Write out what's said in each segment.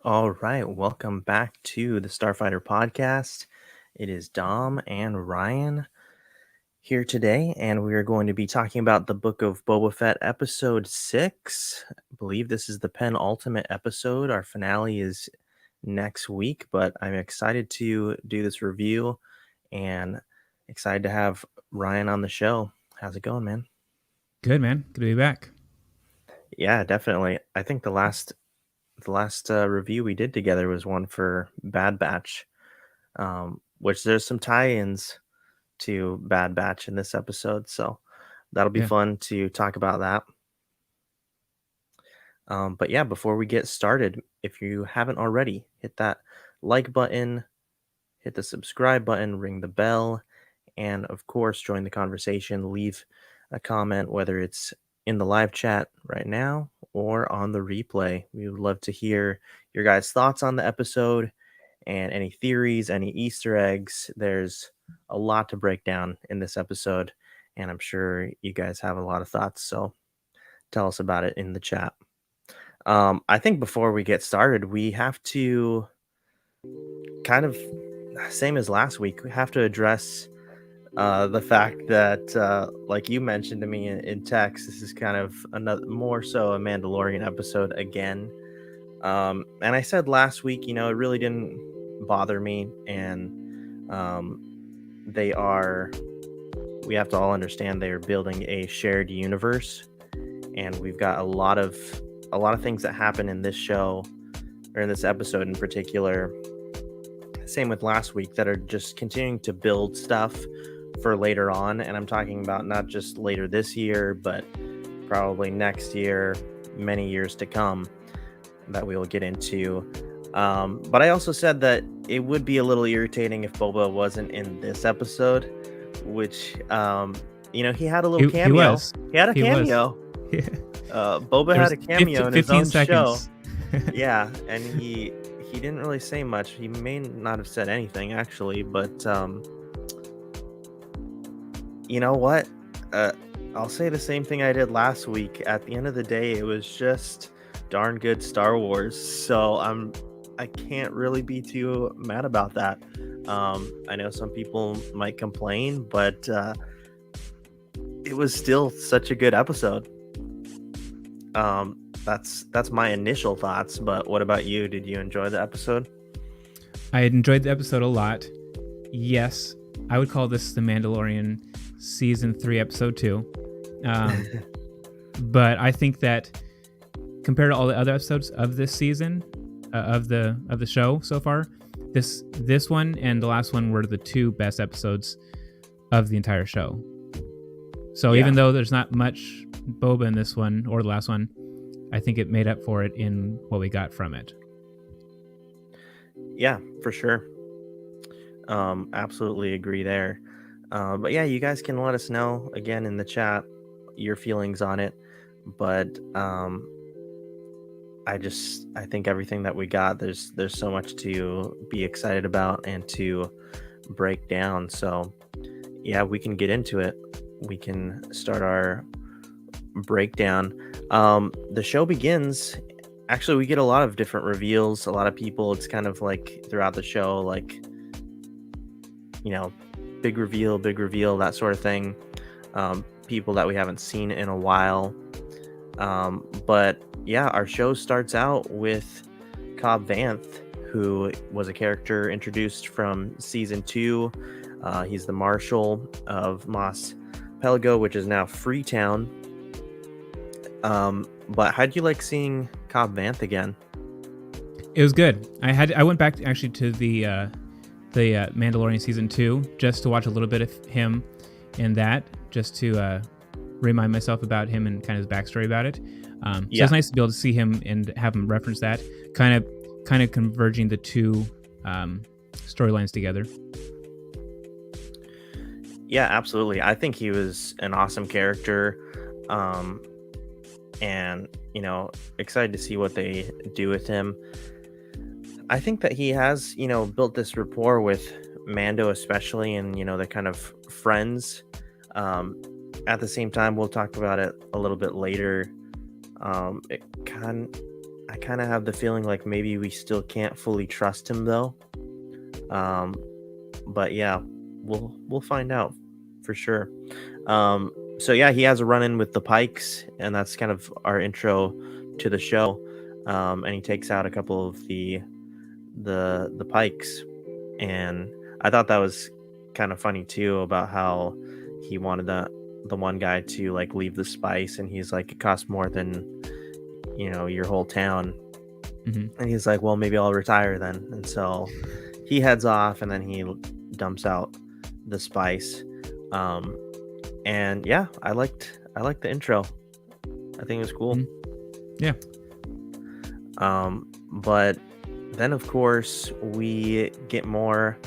All right, welcome back to the Starfighter podcast. It is Dom and Ryan here today, and we are going to be talking about the Book of Boba Fett, episode 6. I believe this is the penultimate episode. Our finale is next week, but I'm excited to do this review and excited to have Ryan on the show. How's it going, man? Good, man. Good to be back. Yeah, definitely. I think the last review we did together was one for Bad Batch, which there's some tie-ins to Bad Batch in this episode, so that'll be Yeah. fun to talk about that. But yeah, before we get started, if you haven't already, hit that like button, hit the subscribe button, ring the bell, and of course, join the conversation. Leave a comment, whether it's in the live chat right now or on the replay. We would love to hear your guys' thoughts on the episode and any theories, any Easter eggs. There's a lot to break down in this episode, and I'm sure you guys have a lot of thoughts. So tell us about it in the chat. I think before we get started, we have to kind of, same as last week, we have to address the fact that, like you mentioned to me in text, this is kind of another more so a Mandalorian episode again. And I said last week, it really didn't bother me, and they are. We have to all understand they are building a shared universe, and we've got a lot of things that happen in this show or in this episode in particular. Same with last week, that are just continuing to build stuff for later on, and I'm talking about not just later this year, but probably next year, many years to come, that we will get into. But I also said that it would be a little irritating if Boba wasn't in this episode, which, he had a little He cameo. was. He had a He was. cameo. Yeah. Boba There had was a cameo in his 15 own show. seconds. Yeah, and he didn't really say much. He may not have said anything actually, but you know what? Uh, I'll say the same thing I did last week. At the end of the day, it was just darn good Star Wars. So I can't really be too mad about that. I know some people might complain, but it was still such a good episode. That's my initial thoughts. But what about you? Did you enjoy the episode? I enjoyed the episode a lot. Yes, I would call this the Mandalorian season 3, episode 2. But I think that compared to all the other episodes of this season, of the show so far, this one and the last one were the 2 best episodes of the entire show. So Yeah. even though there's not much Boba in this one or the last one, I think it made up for it in what we got from it. Yeah, for sure. Absolutely agree there. But yeah, you guys can let us know again in the chat your feelings on it. But I think everything that we got, there's so much to be excited about and to break down. So yeah, we can get into it. We can start our breakdown. The show begins. Actually, we get a lot of different reveals. A lot of people. It's kind of like throughout the show, like, you know, big reveal, that sort of thing. People that we haven't seen in a while. But yeah, our show starts out with Cobb Vanth, who was a character introduced from season 2. He's the marshal of Mos Pelgo, which is now Freetown. But how'd you like seeing Cobb Vanth again? It was good. I went back actually to the Mandalorian season 2 just to watch a little bit of him in that, just to remind myself about him and kind of his backstory about it. So Yeah. it's nice to be able to see him and have him reference that, kind of converging the 2 storylines together. Yeah, absolutely. I think he was an awesome character. And, excited to see what they do with him. I think that he has, built this rapport with Mando, especially, and, they're kind of friends. At the same time, we'll talk about it a little bit later. It kind, I kind of have the feeling like maybe we still can't fully trust him though. Um, but yeah, we'll find out for sure. So yeah, he has a run in with the Pikes, and that's kind of our intro to the show. And he takes out a couple of the Pikes, and I thought that was kind of funny too about how he wanted the one guy to like leave the spice, and he's like, it costs more than your whole town, Hmm. and he's like, well, maybe I'll retire then, and so he heads off, and then he dumps out the spice. Um, and yeah, I liked the intro. I think it was cool. Hmm. Yeah. But then of course we get more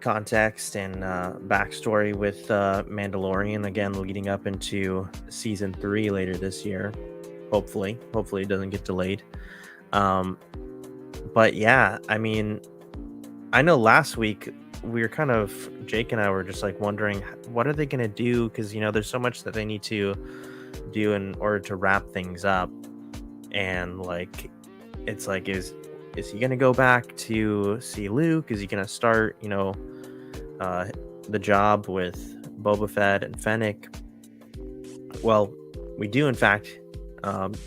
context and backstory with Mandalorian again, leading up into season 3 later this year. Hopefully it doesn't get delayed. Um, but yeah, I mean, I know last week we were kind of, Jake and I were just like wondering what are they going to do, because there's so much that they need to do in order to wrap things up, and like it's like, is he going to go back to see Luke? Is he going to start the job with Boba Fett and Fennec? Well, we do in fact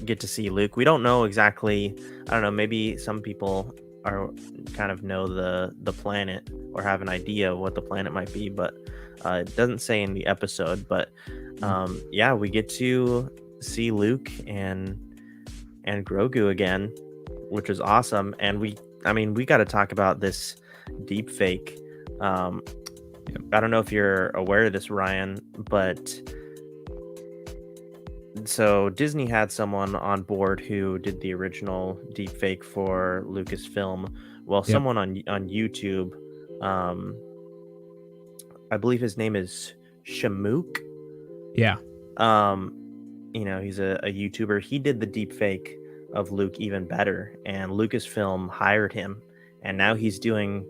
get to see Luke. We don't know exactly. I don't know. Maybe some people are kind of know the planet or have an idea of what the planet might be, but it doesn't say in the episode. But yeah, we get to see Luke and Grogu again, which is awesome. And we got to talk about this deep fake. I don't know if you're aware of this, Ryan, but so Disney had someone on board who did the original deep fake for Lucasfilm. Well, Yep. someone on YouTube, I believe his name is Shamook. Yeah. He's a YouTuber. He did the deep fake of Luke even better, and Lucasfilm hired him, and now he's doing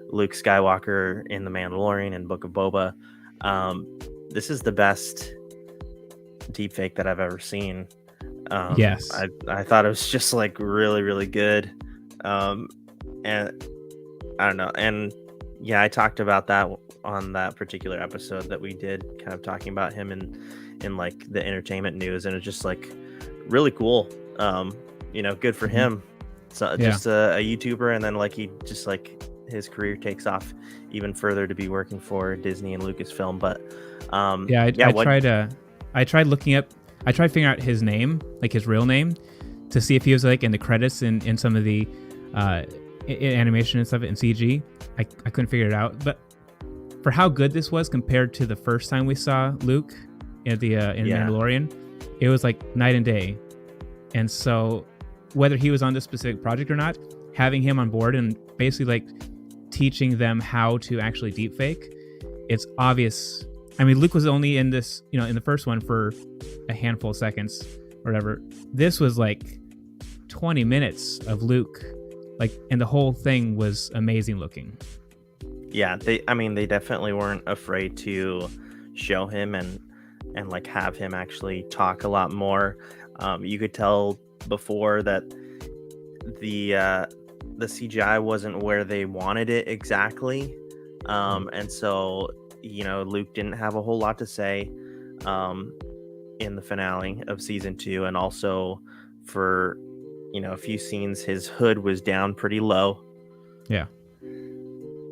Luke Skywalker in The Mandalorian and Book of Boba. This is the best deepfake that I've ever seen. Yes. I thought it was just like really, really good. And I don't know. And yeah, I talked about that on that particular episode that we did, kind of talking about him in like the entertainment news, and it's just like really cool. Good for him. So just a YouTuber, and then like he just like his career takes off even further to be working for Disney and Lucasfilm. But I tried looking up, I tried figuring out his name, like his real name, to see if he was like in the credits in some of the animation and stuff in CG. I couldn't figure it out, but for how good this was compared to the first time we saw Luke in Mandalorian, it was like night and day. And so whether he was on this specific project or not, having him on board and basically like teaching them how to actually deepfake, it's obvious. I mean, Luke was only in this, in the first one for a handful of seconds or whatever. This was like 20 minutes of Luke, and the whole thing was amazing looking. Yeah, they definitely weren't afraid to show him and like have him actually talk a lot more. You could tell before that the CGI wasn't where they wanted it exactly, and so Luke didn't have a whole lot to say in the finale of season 2, and also for a few scenes his hood was down pretty low. Yeah.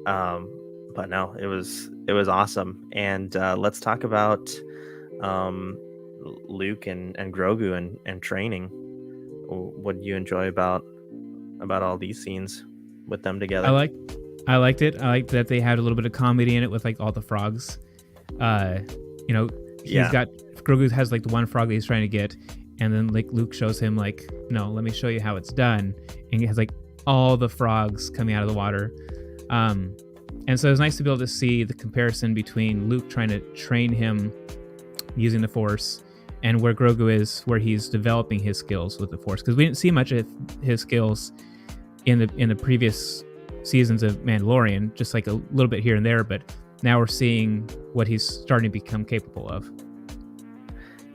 But no, it was awesome. And let's talk about Luke and Grogu and training. What did you enjoy about all these scenes with them together? I liked it. I liked that they had a little bit of comedy in it with like all the frogs. Grogu has like the one frog that he's trying to get, and then like Luke shows him like, no, let me show you how it's done, and he has like all the frogs coming out of the water. And so it was nice to be able to see the comparison between Luke trying to train him using the Force and where Grogu is, where he's developing his skills with the Force, because we didn't see much of his skills in the previous seasons of Mandalorian, just like a little bit here and there, but now we're seeing what he's starting to become capable of.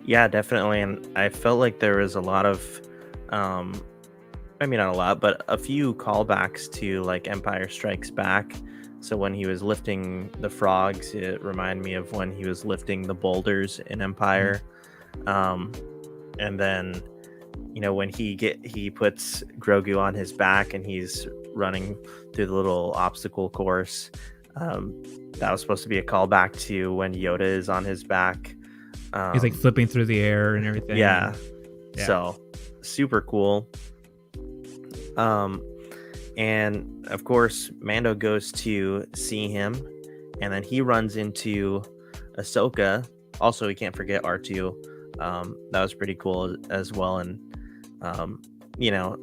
Yeah, definitely. And I felt like there was a lot of maybe not a lot, but a few callbacks to like Empire Strikes Back. So when he was lifting the frogs, it reminded me of when he was lifting the boulders in Mhm. Empire. Um, and then when he puts Grogu on his back and he's running through the little obstacle course. Um, that was supposed to be a callback to when Yoda is on his back. He's like Um, flipping through the air and everything, yeah, and yeah, so super cool. Um, and of course, Mando goes to see him, and then he runs into Ahsoka. Also, we can't forget R2. That was pretty cool as well. And um, you know,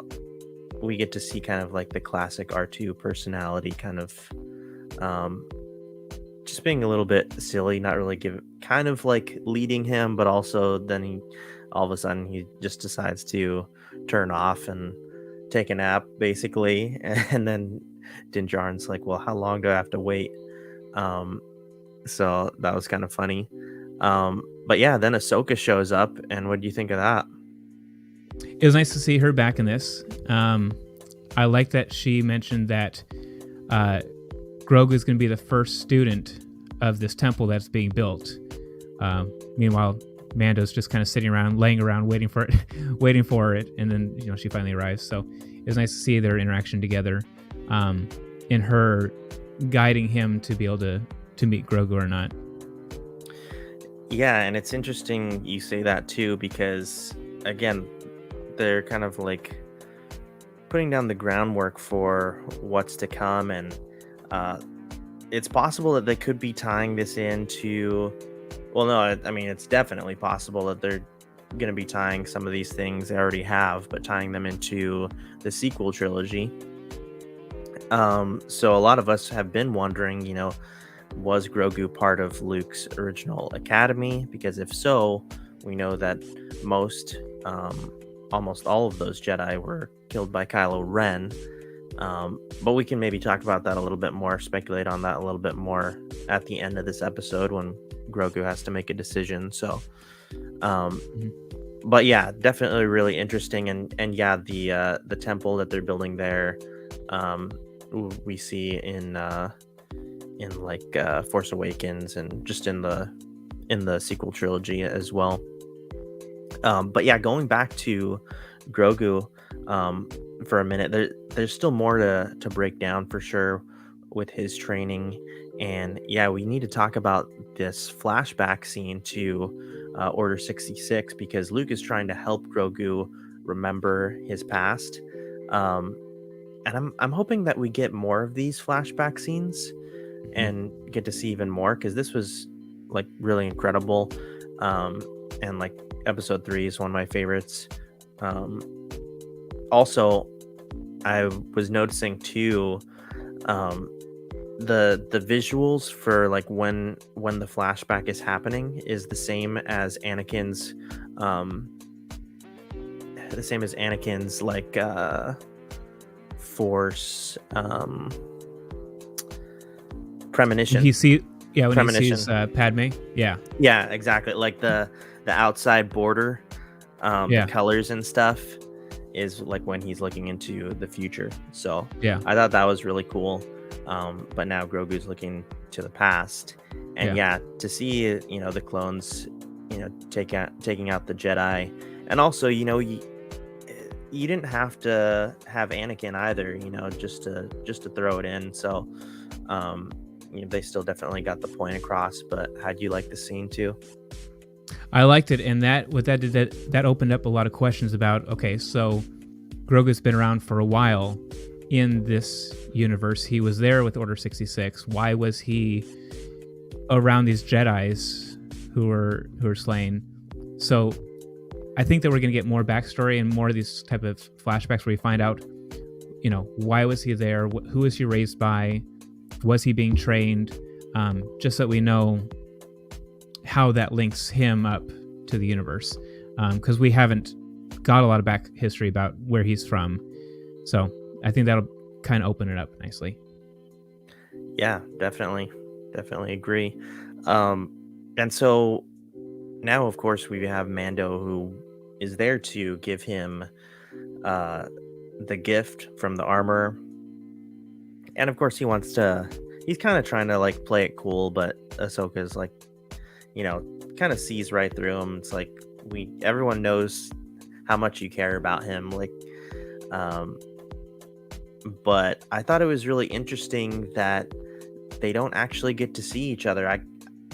we get to see kind of like the classic R2 personality, kind of um, just being a little bit silly, not really kind of like leading him, but also then he all of a sudden he just decides to turn off and take a nap basically. And then Din Djarin's like, well, how long do I have to wait? Um, so that was kind of funny. But yeah, then Ahsoka shows up, and what do you think of that? it was nice to see her back in this. I like that she mentioned that uh, Grogu is going to be the first student of this temple that's being built. Meanwhile, Mando's just kind of sitting around, laying around, waiting for it, waiting for it, and then she finally arrives. So it was nice to see their interaction together, in her guiding him to be able to meet Grogu or not. Yeah, and it's interesting you say that too, because again, they're kind of like putting down the groundwork for what's to come. And uh, it's possible that they could be tying this into, well, no, I mean, it's definitely possible that they're going to be tying some of these things they already have, but tying them into the sequel trilogy. So a lot of us have been wondering, was Grogu part of Luke's original academy? Because if so, we know that most, almost all of those Jedi were killed by Kylo Ren. But we can maybe talk about that a little bit more, speculate on that a little bit more at the end of this episode when Grogu has to make a decision. So, um, Mhm. but yeah, definitely really interesting. And yeah, the temple that they're building there, um, we see in like Force Awakens and just in the sequel trilogy as well. But yeah, going back to Grogu um, for a minute, there's still more to break down for sure with his training. And yeah, we need to talk about this flashback scene to Order 66, because Luke is trying to help Grogu remember his past. Um, and I'm hoping that we get more of these flashback scenes Mhm. and get to see even more, because this was like really incredible. Um, and like episode 3 is one of my favorites. Um, Also, I was noticing too, um, the visuals for like when the flashback is happening is um the same as Anakin's like force When premonition he see, yeah, when he sees premonition. Padme, yeah, Yeah, exactly. Like the outside border, the yeah, colors and stuff is like when he's looking into the future. So yeah, I thought that was really cool. But now Grogu's looking to the past, and yeah. yeah, to see the clones, taking out the Jedi, and also you didn't have to have Anakin either, just to throw it in. So um, they still definitely got the point across. But how'd you like the scene too? I liked it, and that what that did, that opened up a lot of questions about. Okay, so Grogu's been around for a while in this universe. He was there with Order 66. Why was he around these Jedi's who were slain? So I think that we're going to get more backstory and more of these type of flashbacks where we find out, why was he there? Who was he raised by? Was he being trained? Just so that we know how that links him up to the universe, because we haven't got a lot of back history about where he's from. So I think that'll kind of open it up nicely. Yeah, definitely agree. Um, and so now, of course, we have Mando, who is there to give him uh the gift from the armor, and of course he's kind of trying to like play it cool, but Ahsoka's like, you know, kind of sees right through him. It's like everyone knows how much you care about him, like, um, but I thought it was really interesting that they don't actually get to see each other.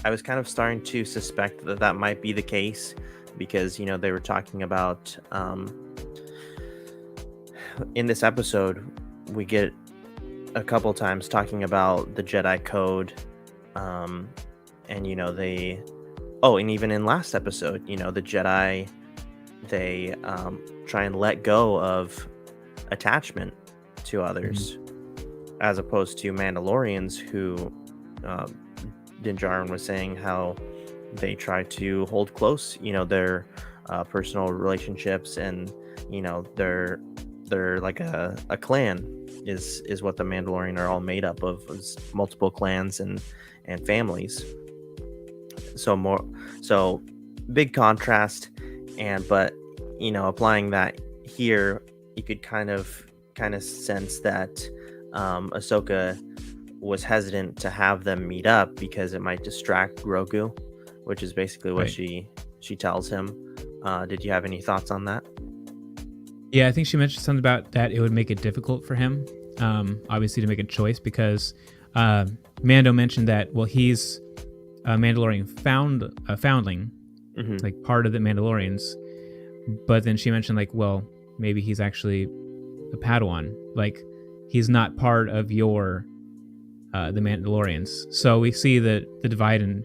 I was kind of starting to suspect that that might be the case because they were talking about in this episode we get a couple times talking about the Jedi Code, um, and and even in last episode, the Jedi, they try and let go of attachment to others, as opposed to Mandalorians who, um, Din Djarin was saying how they try to hold close, their personal relationships, and they're like a clan is what the Mandalorian are all made up of, is multiple clans and families. So big contrast, but applying that here, you could kind of sense that Ahsoka was hesitant to have them meet up because it might distract Grogu, which is basically what Right. she tells him. Did you have any thoughts on that? Yeah, I think she mentioned something about that it would make it difficult for him, obviously, to make a choice because Mando mentioned that, well, he's a Mandalorian foundling, Hmm. like part of the Mandalorians. But then she mentioned, like, well, maybe he's actually a Padawan. Like, he's not part of the Mandalorians. So we see the divide, and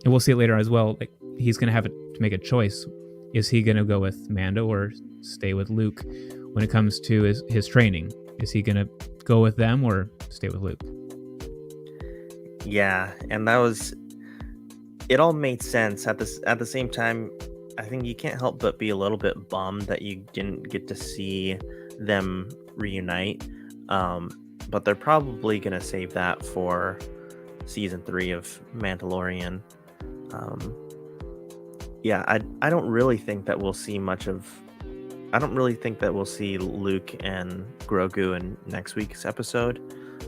we'll see it later as well. Like, he's going to have to make a choice. Is he going to go with Mando or stay with Luke when it comes to his training? Is he going to go with them or stay with Luke? Yeah, and it all made sense at the same time. I think you can't help but be a little bit bummed that you didn't get to see them reunite. Um, but they're probably gonna save that for season 3 of Mandalorian. Um, yeah, I don't really think that we'll see much of. I don't really think that we'll see Luke and Grogu in next week's episode.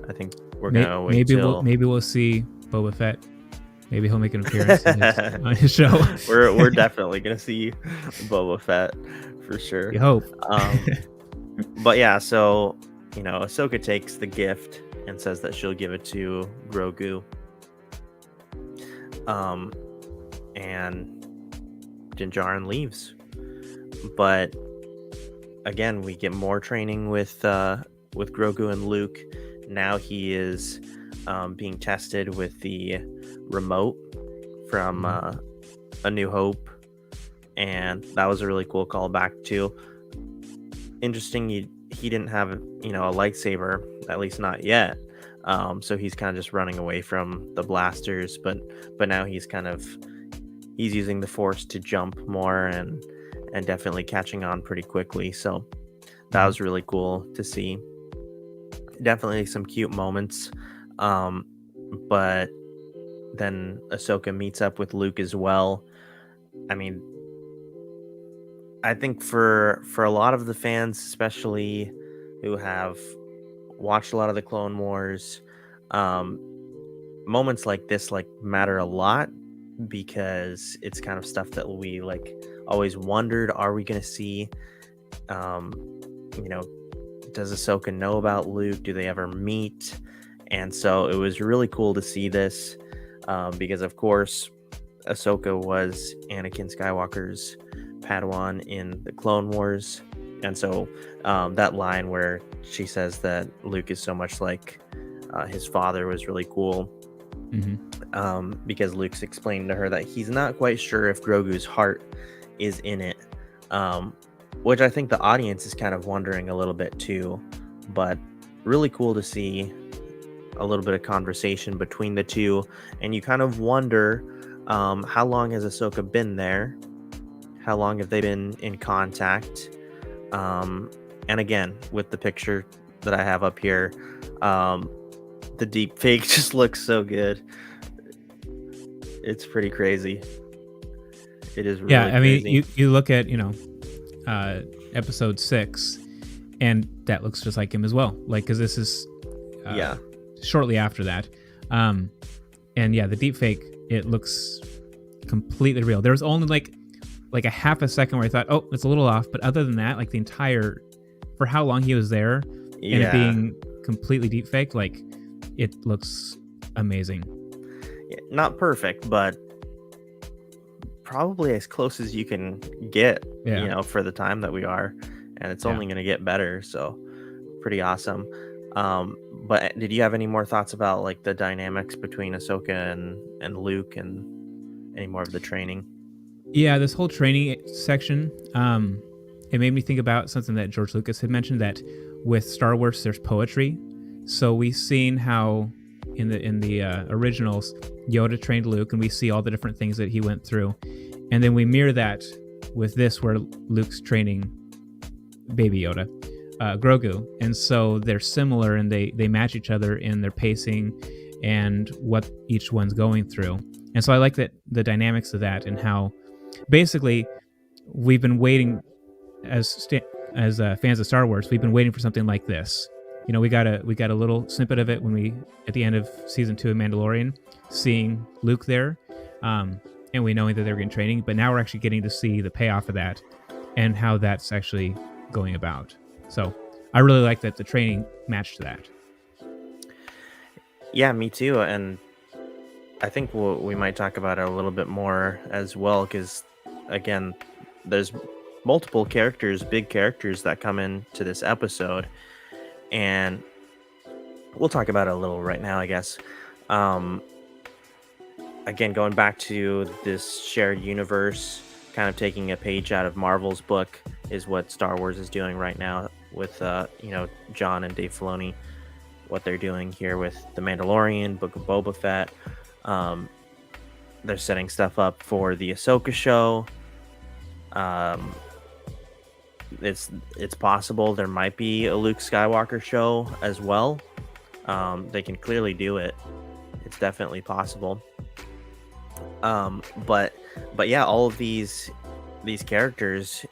I think we're gonna wait till Maybe we'll see Boba Fett. Maybe he'll make an appearance in on his show. we're definitely gonna see Boba Fett for sure. You hope. Um, but yeah, so Ahsoka takes the gift and says that she'll give it to Grogu. Um, and Din Djarin leaves, but again we get more training with Grogu and Luke. Now he is being tested with the remote from A New Hope, and that was a really cool callback too. Interesting, he didn't have a lightsaber, at least not yet. So he's kind of just running away from the blasters, but now he's using the Force to jump more and definitely catching on pretty quickly. So that was really cool to see. Definitely some cute moments. But then Ahsoka meets up with Luke as well. I mean, I think for a lot of the fans, especially who have watched a lot of the Clone Wars, um, moments like this like matter a lot because it's kind of stuff that we like always wondered: are we going to see? Um, you know, does Ahsoka know about Luke? Do they ever meet? And so it was really cool to see this, because of course Ahsoka was Anakin Skywalker's Padawan in the Clone Wars. And so that line where she says that Luke is so much like his father was really cool, because Luke's explained to her that he's not quite sure if Grogu's heart is in it, which I think the audience is kind of wondering a little bit too. But really cool to see a little bit of conversation between the two, and you kind of wonder, how long has Ahsoka been there? How long have they been in contact? And again, with the picture that I have up here, the deep fake just looks so good. It's pretty crazy. It is really Yeah, I mean, crazy. you look at episode 6, and that looks just like him as well. Like, because this is Yeah. shortly after that. Um, and yeah, the deep fake, it looks completely real. There was only like a half a second where I thought, oh, it's a little off, but other than that, like the entire, for how long he was there, and it Yeah. being completely deep faked, like it looks amazing. Not perfect, but probably as close as you can get, Yeah. for the time that we are, and it's Yeah. only going to get better. So pretty awesome. But did you have any more thoughts about like the dynamics between Ahsoka and Luke and any more of the training? Yeah, this whole training section, it made me think about something that George Lucas had mentioned, that with Star Wars there's poetry. So we've seen how in the originals Yoda trained Luke, and we see all the different things that he went through, and then we mirror that with this where Luke's training Baby Yoda, Grogu, and so they're similar and they match each other in their pacing and what each one's going through. And so I like that, the dynamics of that, and how basically we've been waiting as fans of Star Wars. We've been waiting for something like this. You know, we got a little snippet of it when we, at the end of season 2 of Mandalorian, seeing Luke there, and we knowing that they're getting training. But now we're actually getting to see the payoff of that and how that's actually going about. So I really like that the training matched that. Yeah, me too. And I think we might talk about it a little bit more as well, because again, there's multiple characters, big characters that come into this episode, and we'll talk about it a little right now, I guess. Um, Again, going back to this shared universe, kind of taking a page out of Marvel's book is what Star Wars is doing right now with John and Dave Filoni, what they're doing here with The Mandalorian, Book of Boba Fett. Um, they're setting stuff up for the Ahsoka show. Um, it's possible there might be a Luke Skywalker show as well. They can clearly do it. It's definitely possible. But yeah, all of these characters,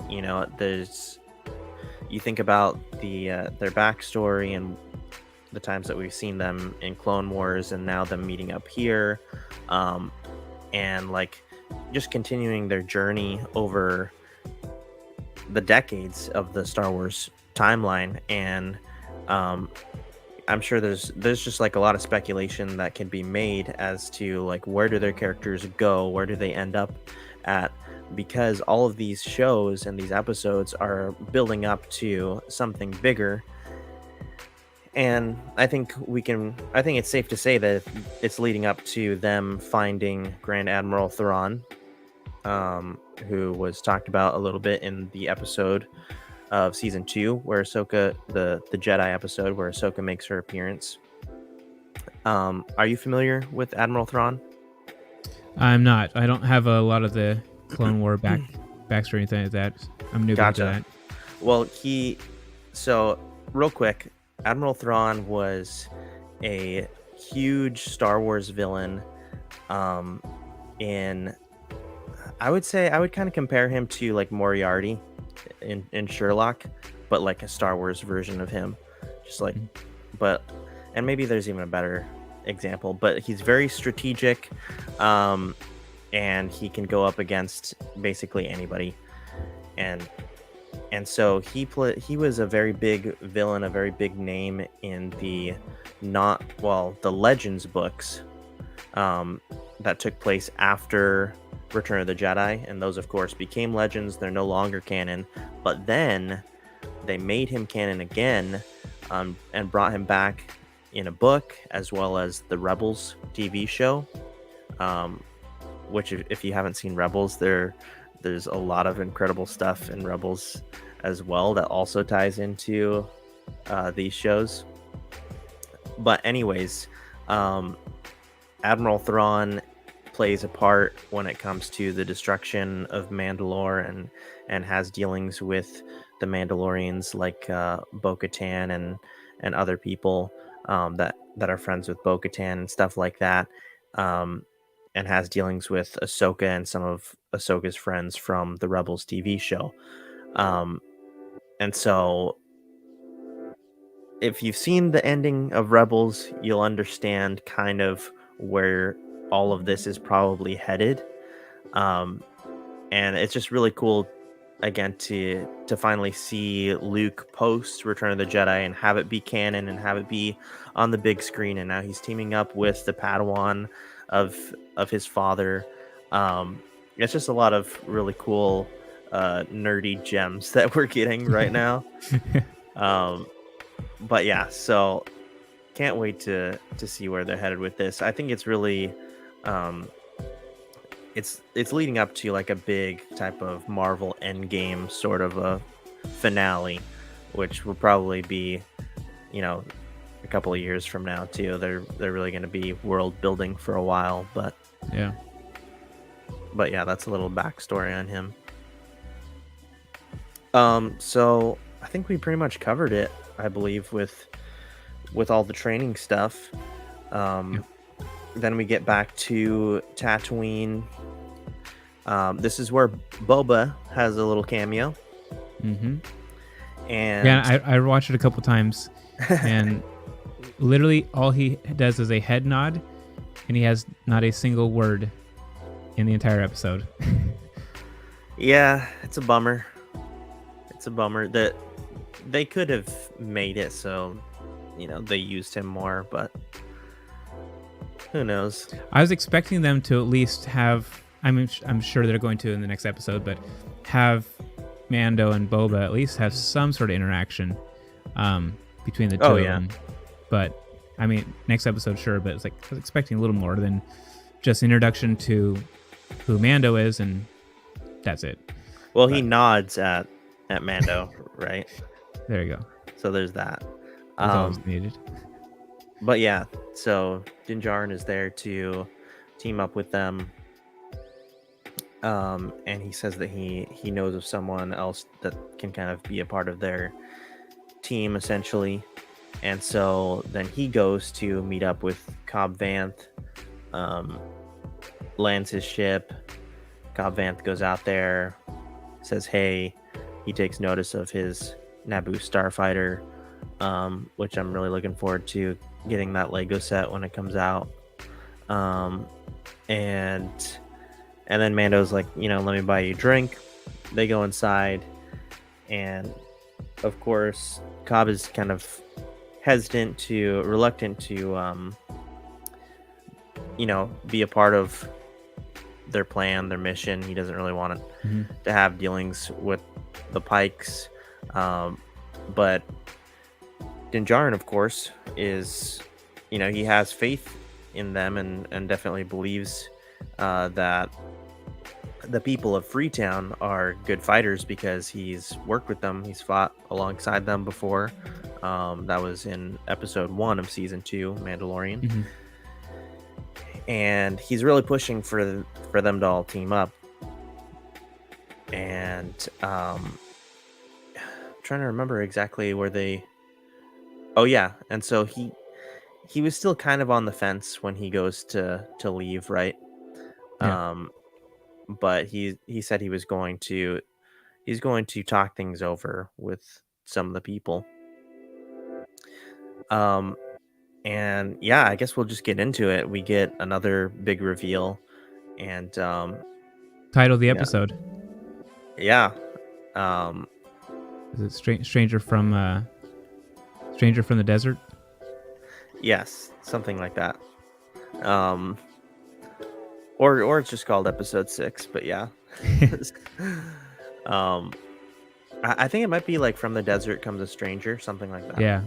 there's, you think about their backstory and the times that we've seen them in Clone Wars, and now them meeting up here, and like just continuing their journey over the decades of the Star Wars timeline. And I'm sure there's just like a lot of speculation that can be made as to like, where do their characters go, where do they end up at, because all of these shows and these episodes are building up to something bigger. And I think it's safe to say that it's leading up to them finding Grand Admiral Thrawn, who was talked about a little bit in the episode of season 2, where Ahsoka, the Jedi episode where Ahsoka makes her appearance. Are you familiar with Admiral Thrawn? I'm not. I don't have a lot of the Clone War backstory or anything like that. I'm new to Gotcha. that. Well, so real quick, Admiral Thrawn was a huge Star Wars villain. In I would kind of compare him to like Moriarty in Sherlock, but like a Star Wars version of him. Just like, but, and maybe there's even a better example, but he's very strategic, and he can go up against basically anybody. And so he was a very big villain, a very big name in the the Legends books, that took place after Return of the Jedi, and those of course became Legends. They're no longer canon, but then they made him canon again, and brought him back in a book, as well as the Rebels TV show, which if you haven't seen Rebels, there's a lot of incredible stuff in Rebels as well that also ties into these shows. But anyways, Admiral Thrawn plays a part when it comes to the destruction of Mandalore, and has dealings with the Mandalorians like Bo-Katan and other people that are friends with Bo-Katan and stuff like that, and has dealings with Ahsoka and some of Ahsoka's friends from the Rebels TV show. And so if you've seen the ending of Rebels, you'll understand kind of where all of this is probably headed. Um, and it's just really cool again to finally see Luke post Return of the Jedi and have it be canon and have it be on the big screen. And now he's teaming up with the Padawan of his father. It's just a lot of really cool nerdy gems that we're getting right now. Um, but yeah, so can't wait to see where they're headed with this. I think it's really um it's leading up to like a big type of Marvel Endgame sort of a finale, which will probably be, you know, a couple of years from now too. They're really going to be world building for a while, Yeah. but yeah, that's a little backstory on him. So I think we pretty much covered it, I believe, with all the training stuff. Yeah. Um, then we get back to Tatooine. This is where Boba has a little cameo, Mm-hmm. and Yeah, I watched it a couple times, and literally all he does is a head nod, and he has not a single word in the entire episode. yeah, it's a bummer. It's a bummer that they could have made it so, they used him more, but who knows? I was expecting them to at least have. I'm sure they're going to in the next episode, but have Mando and Boba at least have some sort of interaction between the two of them. But I mean, next episode, sure, but it's like I was expecting a little more than just introduction to who Mando is, and that's it. Well, he nods at Mando, right? There you go. So there's that. That's all was needed. But yeah, so Din Djarin is there to team up with them. And he says that he knows of someone else that can kind of be a part of their team, essentially. And so then he goes to meet up with Cobb Vanth, lands his ship. Cobb Vanth goes out there, says, hey, he takes notice of his Naboo starfighter, which I'm really looking forward to getting that Lego set when it comes out. And then Mando's like, let me buy you a drink. They go inside, and of course, Cobb is kind of reluctant to, be a part of their plan, their mission. He doesn't really want to have dealings with the Pikes. But Din Djarin, of course, is, he has faith in them and definitely believes that the people of Freetown are good fighters because he's worked with them. He's fought alongside them before. That was in episode 1 of season 2, Mandalorian. Mm-hmm. And he's really pushing for them to all team up. And I'm trying to remember exactly where they. Oh yeah, and so he was still kind of on the fence when he goes to leave, right? Yeah. But he said he's going to talk things over with some of the people. And yeah, I guess we'll just get into it. We get another big reveal, and Title of the episode. Yeah. Is it Stranger from the Desert? Yes, something like that. Or it's just called episode 6, but yeah. I think it might be like From the Desert Comes a Stranger, something like that. Yeah.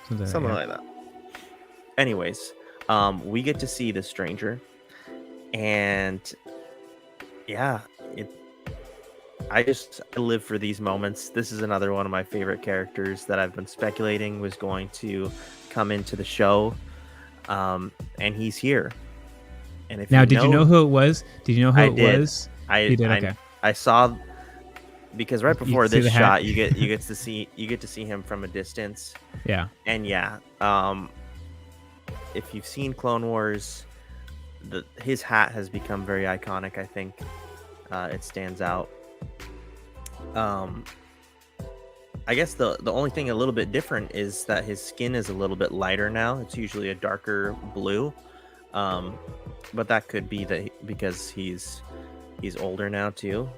Something like that. Anyways, we get to see the stranger, and yeah, I live for these moments. This is another one of my favorite characters that I've been speculating was going to come into the show, and he's here. And if did you know who it was? Did you know who it was? You did. Okay. I saw, because right before this shot, you get to see him from a distance. Yeah. And yeah, if you've seen Clone Wars, his hat has become very iconic. I think it stands out. I guess the only thing a little bit different is that his skin is a little bit lighter now. It's usually a darker blue, um, but that could be because he's older now too.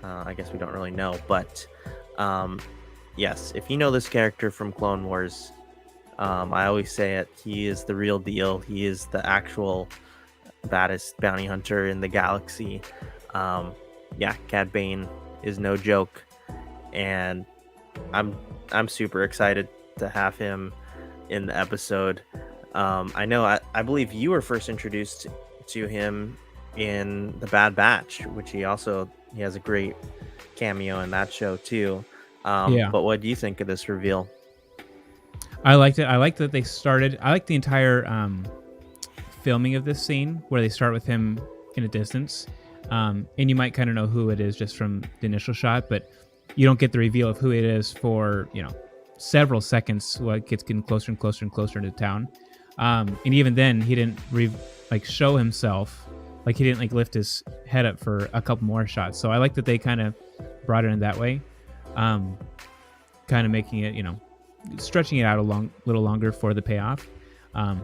I guess we don't really know, but um, yes, if you know this character from Clone Wars, I always say it. He is the real deal. He is the actual baddest bounty hunter in the galaxy. Um, yeah, Cad Bane is no joke, and I'm I'm super excited to have him in the episode. I know I believe you were first introduced to him in the Bad Batch, which he has a great cameo in that show too. Yeah, But what do you think of this reveal? I liked it. I liked that they started. I like the entire filming of this scene where they start with him in a distance, and you might kind of know who it is just from the initial shot, but you don't get the reveal of who it is for several seconds. While it gets getting closer and closer and closer into town, and even then he didn't show himself. Like he didn't lift his head up for a couple more shots. So I like that they kind of brought it in that way, kind of making it stretching it out a little longer for the payoff.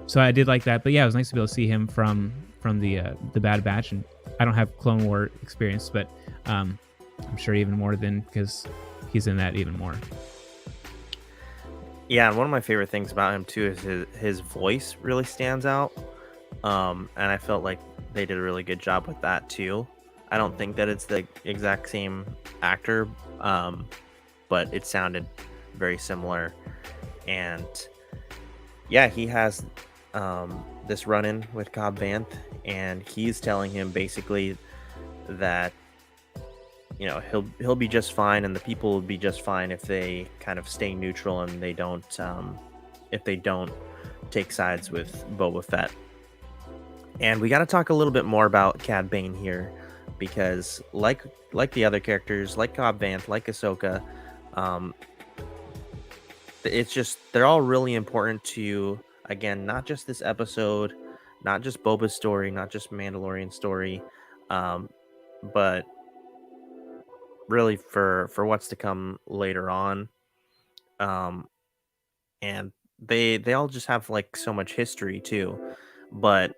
So I did like that, but yeah, it was nice to be able to see him from the Bad Batch, and I don't have Clone War experience, but I'm sure even more than because he's in that even more. Yeah, and one of my favorite things about him too is his voice really stands out. And I felt like they did a really good job with that too. I don't think that it's the exact same actor, but it sounded very similar. And yeah, he has this run-in with Cobb Vanth, and he's telling him basically that he'll be just fine, and the people will be just fine if they kind of stay neutral and they don't if they don't take sides with Boba Fett. And we got to talk a little bit more about Cad Bane here, because like the other characters, like Cobb Vanth, like Ahsoka, it's just they're all really important to, again, not just this episode, not just Boba's story, not just Mandalorian story, but really for what's to come later on. Um, and they all just have like so much history too. But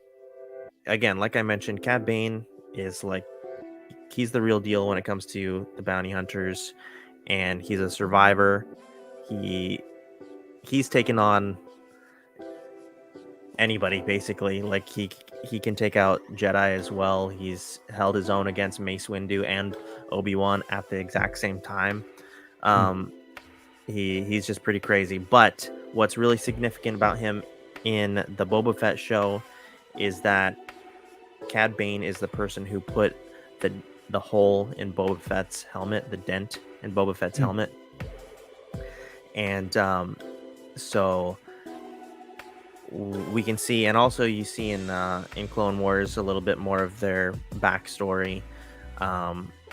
again, like I mentioned, Cad Bane is like he's the real deal when it comes to the bounty hunters, and he's a survivor. He he's taken on anybody basically. Like he can take out Jedi as well. He's held his own against Mace Windu and Obi-Wan at the exact same time. Mm. Um, he's just pretty crazy. But what's really significant about him in the Boba Fett show is that Cad Bane is the person who put the hole in Boba Fett's helmet, the dent in Boba Fett's helmet. And so we can see, and also you see in Clone Wars a little bit more of their backstory,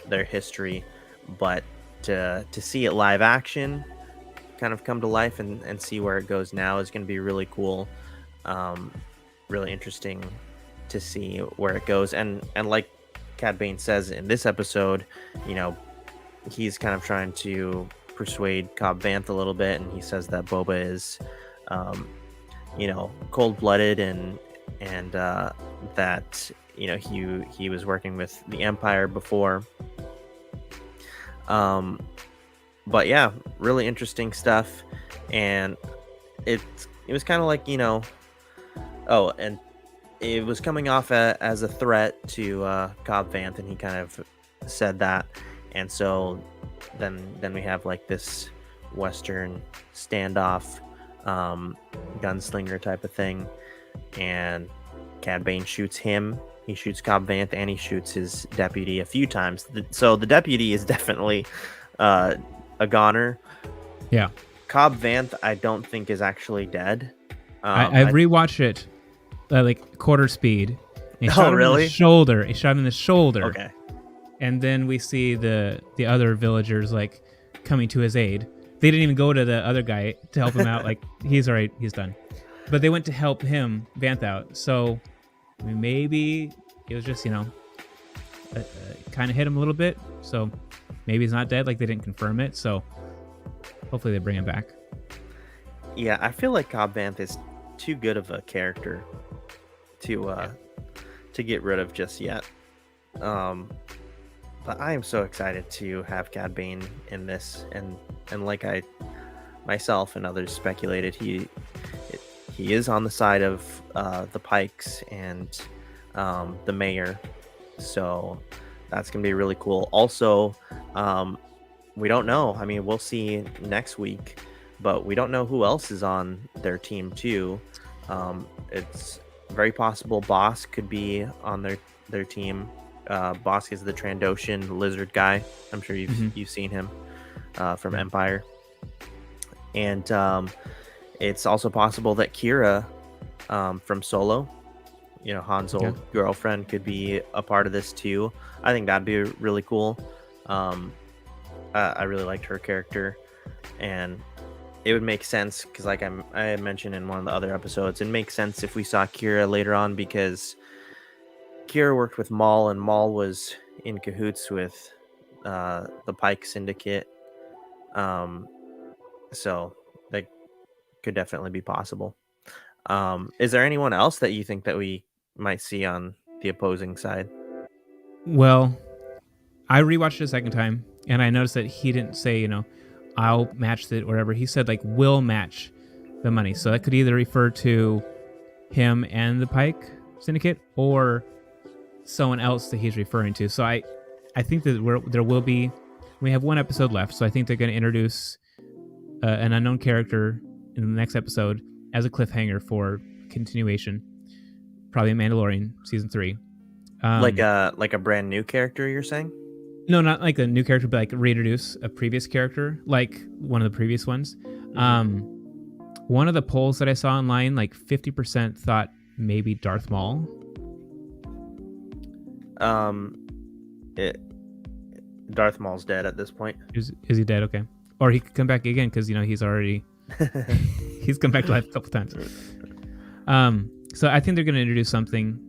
their history, but to see it live action kind of come to life and see where it goes now is going to be really cool, really interesting to see where it goes. And like Cad Bane says in this episode, he's kind of trying to persuade Cobb Vanth a little bit, and he says that Boba is cold-blooded, and that he was working with the Empire before. But yeah, really interesting stuff. And it was kind of like and it was coming off as a threat to Cobb Vanth, and he kind of said that. And so then we have like this Western standoff, gunslinger type of thing, and Cad Bane shoots him. He shoots Cobb Vanth, and he shoots his deputy a few times. So the deputy is definitely a goner. Yeah. Cobb Vanth, I don't think is actually dead. I've rewatched it like quarter speed. And he shot him in the shoulder. He shot him in the shoulder. Okay. And then we see the other villagers like coming to his aid. They didn't even go to the other guy to help him out. Like, he's all right, he's done. But they went to help him, Vanth, out. So maybe it was just, kind of hit him a little bit. So maybe he's not dead. Like, they didn't confirm it. So hopefully they bring him back. Yeah, I feel like Cobb Vanth is too good of a character to to get rid of just yet. Um, but I am so excited to have Cad Bane in this, and like I myself and others speculated, he is on the side of the Pikes and the mayor, so that's gonna be really cool. Also, we don't know. I mean, we'll see next week, but we don't know who else is on their team too. It's very possible Boss could be on their team. Boss is the Trandoshan lizard guy. I'm sure you've seen him from Empire. And it's also possible that Kira from Solo, Han's old girlfriend, could be a part of this too. I think that'd be really cool. I really liked her character, and it would make sense because, like I had mentioned in one of the other episodes, it makes sense if we saw Kira later on because Kira worked with Maul, and Maul was in cahoots with the Pike Syndicate. So that could definitely be possible. Is there anyone else that you think that we might see on the opposing side? Well, I rewatched it a second time, and I noticed that he didn't say, I'll match it or whatever. He said, like, will match the money. So that could either refer to him and the Pike Syndicate or someone else that he's referring to. So I think that there will be, we have one episode left, so I think they're going to introduce an unknown character in the next episode as a cliffhanger for continuation, probably Mandalorian season 3. Like a brand new character, you're saying? No, not like a new character, but like reintroduce a previous character, like one of the previous ones. One of the polls that I saw online, like 50% thought maybe Darth Maul. Darth Maul's dead at this point. Is he dead? Okay. Or he could come back again because, he's already... he's come back to life a couple times. So I think they're going to introduce something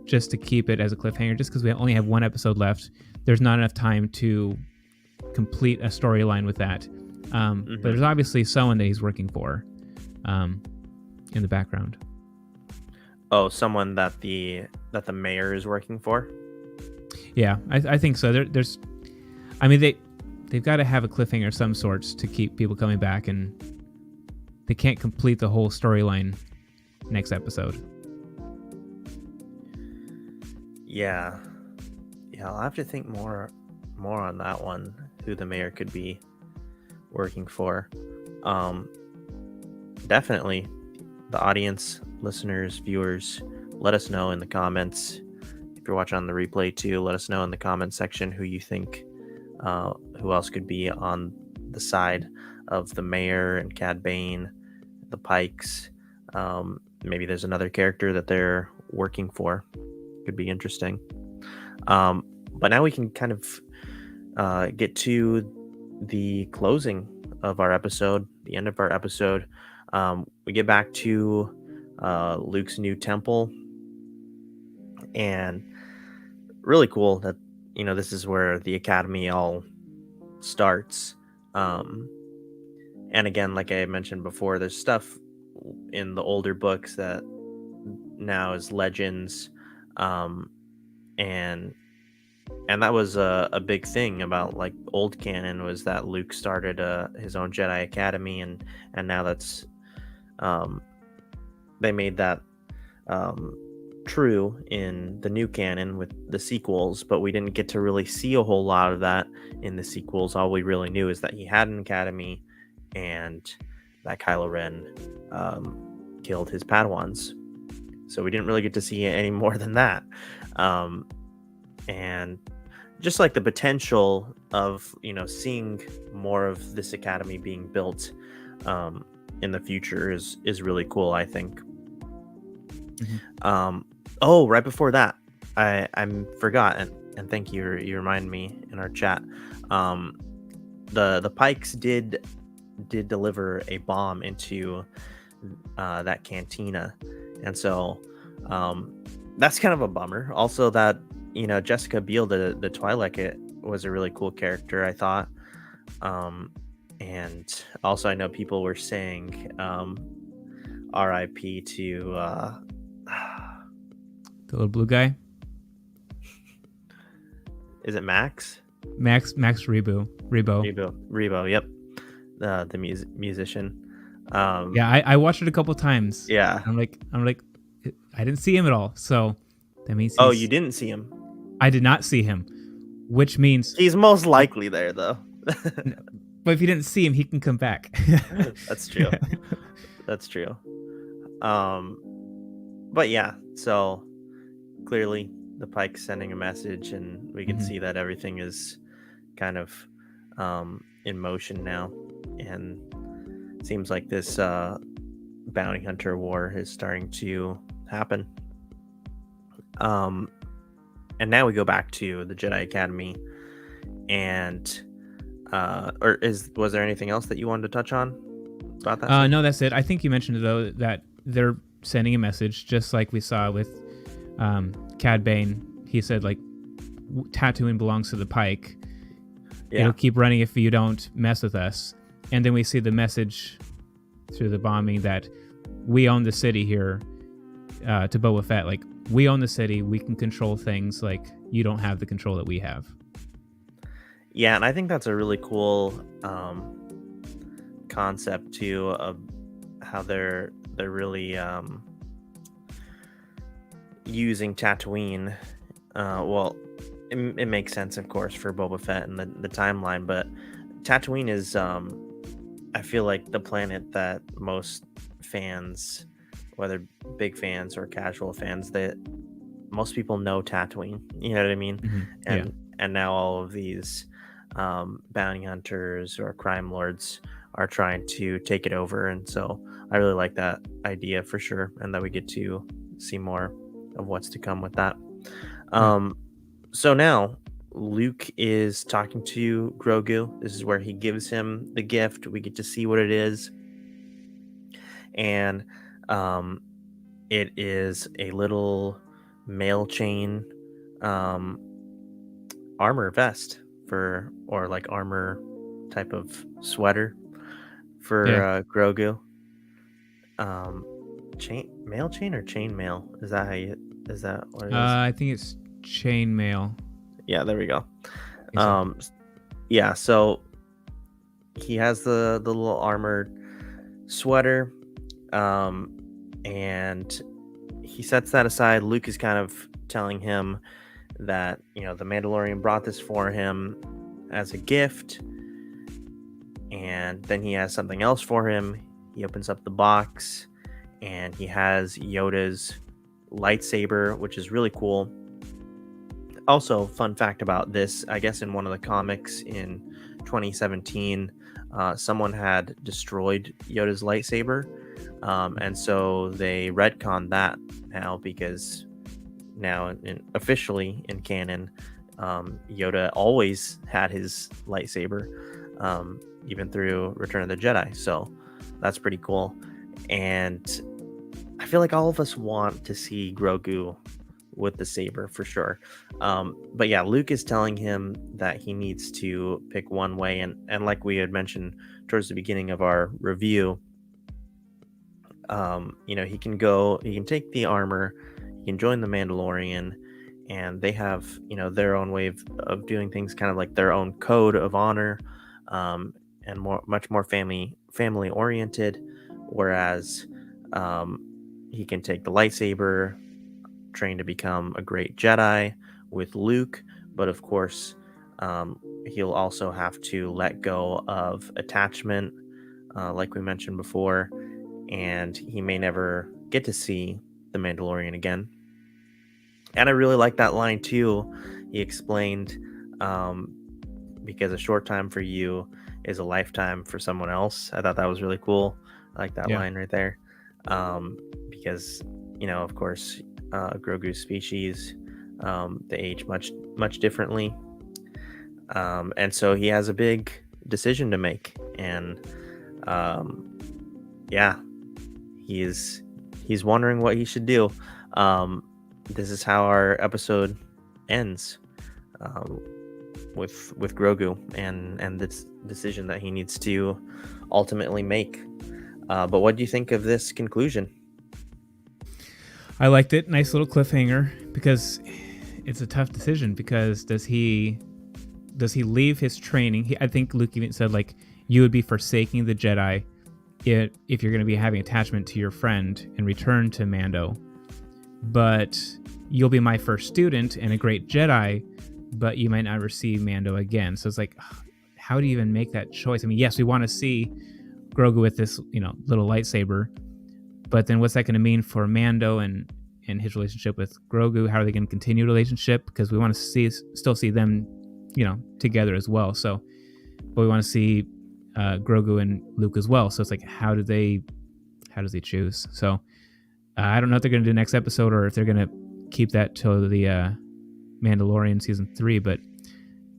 just to keep it as a cliffhanger, just because we only have one episode left. There's not enough time to complete a storyline with that. But there's obviously someone that he's working for in the background. Oh, someone that the mayor is working for? Yeah, I think so. There's, I mean, they've got to have a cliffhanger of some sorts to keep people coming back, and they can't complete the whole storyline next episode. Yeah, I'll have to think more on that one, who the mayor could be working for. Definitely, the audience, listeners, viewers, let us know in the comments. If you're watching on the replay too, let us know in the comment section who you think, who else could be on the side of the mayor and Cad Bane, the Pikes. Maybe there's another character that they're working for. Could be interesting. But now we can kind of get to the closing of our episode, the end of our episode. We get back to Luke's new temple, and really cool that this is where the academy all starts. And again, like I mentioned before, there's stuff in the older books that now is legends, and that was a big thing about like old canon, was that Luke started his own Jedi Academy, and now that's they made that true in the new canon with the sequels, but we didn't get to really see a whole lot of that in the sequels. All we really knew is that he had an academy and that Kylo Ren killed his Padawans. So we didn't really get to see any more than that. And just like the potential of, seeing more of this academy being built in the future is really cool, I think. Right before that, I forgot, and thank you, you reminded me in our chat. The Pikes did deliver a bomb into that cantina, and so that's kind of a bummer. Also, that Jessica Biel, the Twi'lek, was a really cool character, I thought. And also, I know people were saying RIP to The little blue guy, is it Max? Max Rebo. Rebo, yep. The musician. Yeah, I watched it a couple times. Yeah. I'm like, I didn't see him at all. So that means Oh, you didn't see him? I did not see him, which means He's most likely there, though. but if you didn't see him, he can come back. That's true. That's true. But yeah, so clearly the Pike's sending a message, and we can see that everything is kind of in motion now, and it seems like this bounty hunter war is starting to happen. And now we go back to the Jedi Academy, and was there anything else that you wanted to touch on about that? No, that's it. I think you mentioned though that they're sending a message, just like we saw with Cad Bane. He said like Tatooine belongs to the Pike. Yeah. It'll keep running if you don't mess with us. And then we see the message through the bombing that we own the city here, to Boba Fett. Like, we own the city. We can control things. Like, you don't have the control that we have. Yeah, and I think that's a really cool concept too, of how they're really using Tatooine. Well, it makes sense, of course, for Boba Fett and the timeline, but Tatooine is I feel like the planet that most fans, whether big fans or casual fans, that most people know Tatooine. You know what I mean? Mm-hmm. And now all of these bounty hunters or crime lords are trying to take it over, and so I really like that idea for sure, and that we get to see more of what's to come with that. So now Luke is talking to Grogu. This is where he gives him the gift. We get to see what it is, and it is a little mail chain armor vest or like armor type of sweater for Grogu. Mail chain or chain mail? Is that what it is? I think it's chain mail. Yeah, there we go. Yeah, so he has the little armored sweater, and he sets that aside. Luke is kind of telling him that, the Mandalorian brought this for him as a gift, and then he has something else for him. He opens up the box, and he has Yoda's lightsaber, which is really cool. Also, fun fact about this, I guess in one of the comics in 2017, someone had destroyed Yoda's lightsaber, and so they retconned that now, because now officially in canon, Yoda always had his lightsaber, even through Return of the Jedi. So that's pretty cool, and I feel like all of us want to see Grogu with the saber for sure. But yeah, Luke is telling him that he needs to pick one way, and like we had mentioned towards the beginning of our review, he can take the armor, he can join the Mandalorian, and they have their own way of doing things, kind of like their own code of honor, and much more family oriented, whereas he can take the lightsaber, train to become a great Jedi with Luke, but of course he'll also have to let go of attachment, like we mentioned before, and he may never get to see the Mandalorian again. And I really like that line too. He explained, because a short time for you is a lifetime for someone else. I thought that was really cool. I like that line right there, because of course, Grogu's species, they age much differently, and so he has a big decision to make, and he's wondering what he should do. This is how our episode ends. with Grogu and this decision that he needs to ultimately make. But what do you think of this conclusion? I liked it. Nice little cliffhanger, because it's a tough decision. Because does he leave his training? I think Luke even said, like, you would be forsaking the Jedi if you're going to be having attachment to your friend and return to Mando. But you'll be my first student and a great Jedi, but you might not receive Mando again. So it's like, how do you even make that choice? I mean, yes, we want to see Grogu with this, little lightsaber, but then what's that going to mean for Mando and his relationship with Grogu? How are they going to continue the relationship? Because we want to still see them, together as well. So, but we want to see Grogu and Luke as well. So it's like, how does he choose? So I don't know if they're going to do next episode or if they're going to keep that till the Mandalorian season 3. But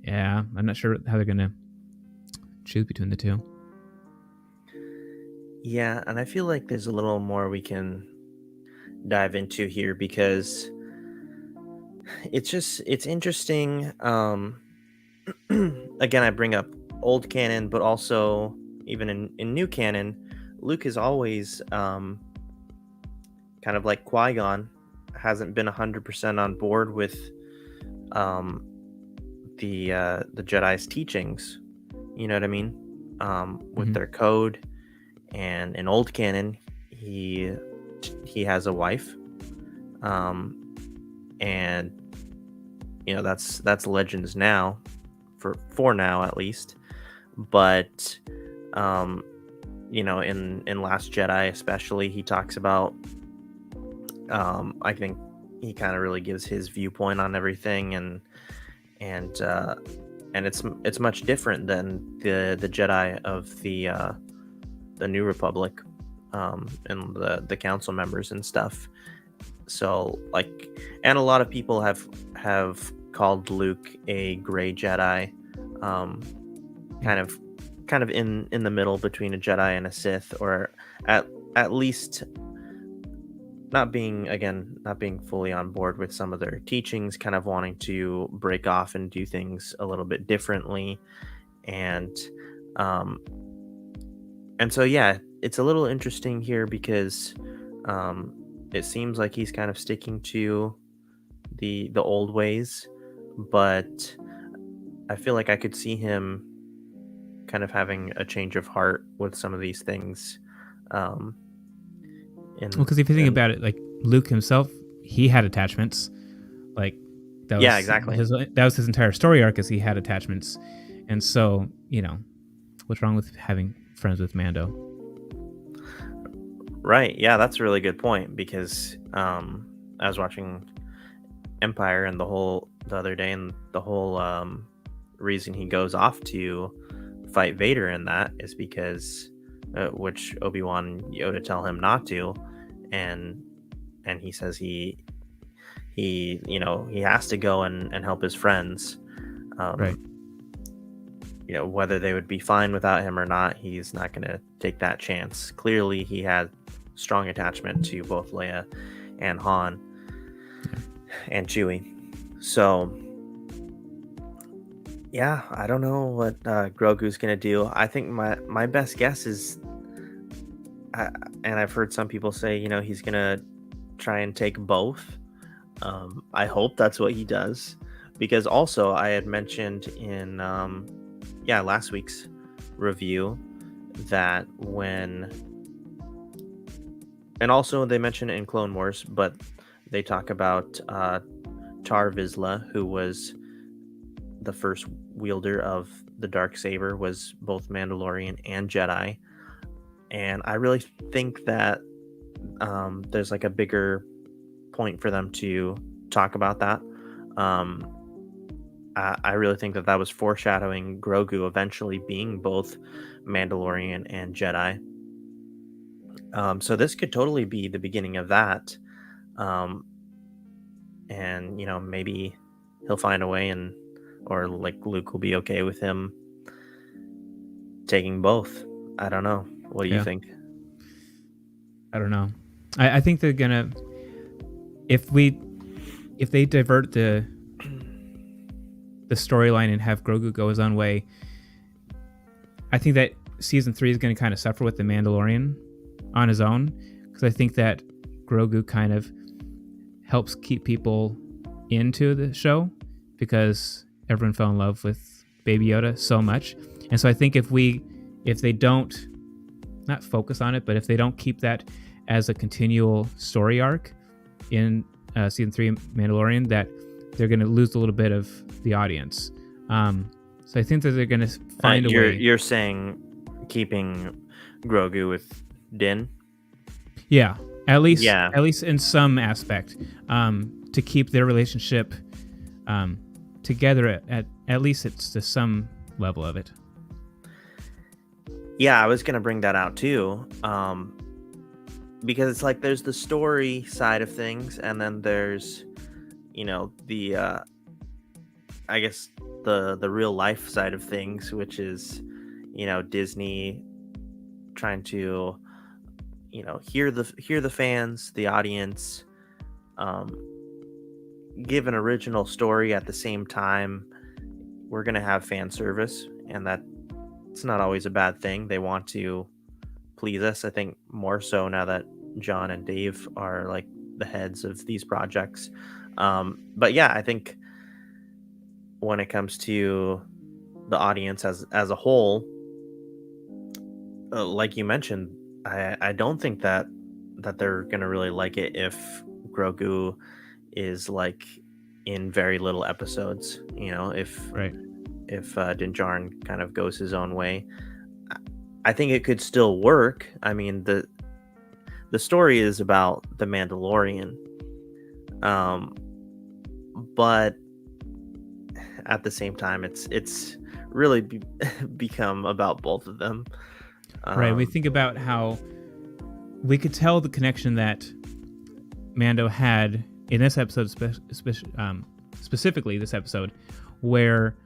yeah, I'm not sure how they're going to choose between the two. Yeah, and I feel like there's a little more we can dive into here because it's interesting. Again, I bring up old canon, but also even in new canon, Luke is always kind of like Qui-Gon, hasn't been 100% on board with the Jedi's teachings. You know what I mean? With their code, and in old canon, he has a wife, and that's legends now, for now at least. But in Last Jedi especially, he talks about, I think he kind of really gives his viewpoint on everything, and it's much different than the Jedi of the New Republic, and the council members and stuff. So and a lot of people have called Luke a gray Jedi, kind of in the middle between a Jedi and a Sith, or at least not being fully on board with some of their teachings, kind of wanting to break off and do things a little bit differently. And so, yeah, it's a little interesting here because it seems like he's kind of sticking to the old ways, but I feel like I could see him kind of having a change of heart with some of these things. Because if you think about it, like Luke himself, he had attachments. Like that was, yeah, exactly. That was his entire story arc, is he had attachments. And so, what's wrong with having friends with Mando? Right. Yeah, that's a really good point, because I was watching Empire and the other day, and the whole reason he goes off to fight Vader in that is because which Obi-Wan and Yoda tell him not to, and he says he has to go and help his friends. Right. Whether they would be fine without him or not, he's not going to take that chance. Clearly, he had strong attachment to both Leia and Han and Chewie. So, yeah, I don't know what Grogu's going to do. I think my best guess is, and I've heard some people say, he's going to try and take both. I hope that's what he does, because also I had mentioned in last week's review that and also they mention it in Clone Wars, but they talk about Tar Vizsla, who was the first wielder of the Darksaber, was both Mandalorian and Jedi. And I really think that there's like a bigger point for them to talk about that. I really think that was foreshadowing Grogu eventually being both Mandalorian and Jedi. So this could totally be the beginning of that. And maybe he'll find a way, or like Luke will be okay with him taking both. I don't know. What do you think? I don't know. I think they're gonna, if they divert the the storyline and have Grogu go his own way. I think that season 3 is going to kind of suffer with the Mandalorian on his own, because I think that Grogu kind of helps keep people into the show because everyone fell in love with Baby Yoda so much. And so I think if they don't not focus on it, but if they don't keep that as a continual story arc in season 3 Mandalorian, that they're going to lose a little bit of the audience. So I think that they're going to find a way. You're saying keeping Grogu with Din? Yeah, at least in some aspect, to keep their relationship together at least it's to some level of it. Yeah, I was going to bring that out too, because it's like there's the story side of things, and then there's, the I guess the real life side of things, which is, Disney trying to, hear the fans, the audience, give an original story at the same time. We're going to have fan service, and that it's not always a bad thing. They want to please us, I think, more so now that John and Dave are like the heads of these projects. But yeah, I think when it comes to the audience as a whole, like you mentioned, I don't think that they're gonna really like it if Grogu is like in very little episodes. If Din Djarin kind of goes his own way, I think it could still work. I mean, the story is about the Mandalorian, but at the same time, it's really become about both of them. Right. We think about how we could tell the connection that Mando had in this episode, specifically this episode, where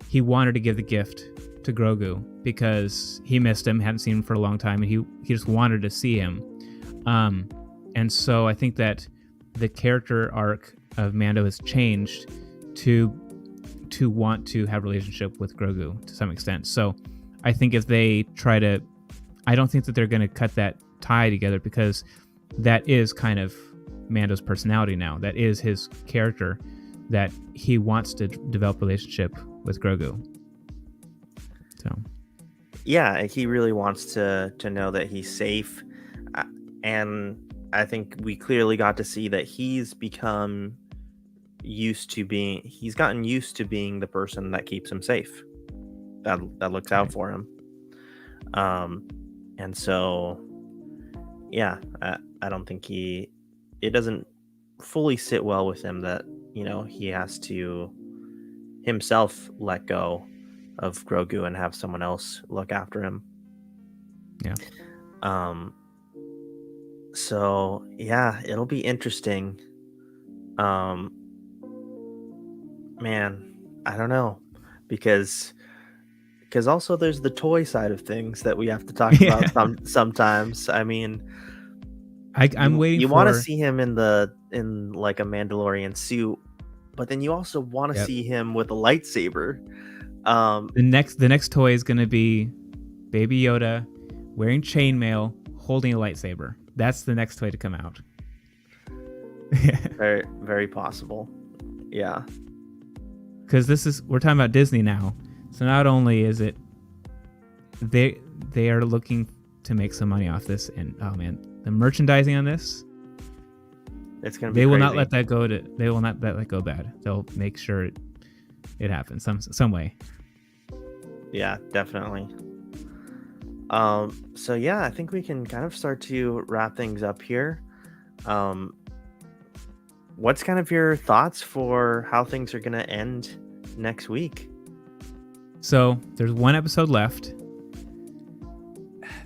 he wanted to give the gift to Grogu because he missed him, hadn't seen him for a long time, and he just wanted to see him. And so I think that the character arc of Mando has changed to want to have a relationship with Grogu to some extent. So I think if they try to, I don't think that they're going to cut that tie together, because that is kind of Mando's personality now. That is his character, that he wants to develop a relationship with Grogu. So yeah, he really wants to know that he's safe, and I think we clearly got to see that he's gotten used to being the person that keeps him safe, that looks out for him. And so yeah, I don't think it doesn't fully sit well with him that he has to himself let go of Grogu and have someone else look after him. Yeah. So yeah, it'll be interesting. Man, I don't know, because also there's the toy side of things that we have to talk about sometimes. I mean, I'm waiting. You want to see him in like a Mandalorian suit, but then you also want to see him with a lightsaber. The next toy is going to be Baby Yoda wearing chainmail, holding a lightsaber. That's the next toy to come out. Very, very possible. Yeah. Because we're talking about Disney now. So not only is it they are looking to make some money off this, and oh man, the merchandising on this, it's gonna be they will crazy. not let that go they will not let that go bad. They'll make sure it happens some way. Yeah, definitely. So yeah, I think we can kind of start to wrap things up here. What's kind of your thoughts for how things are going to end next week? So there's one episode left.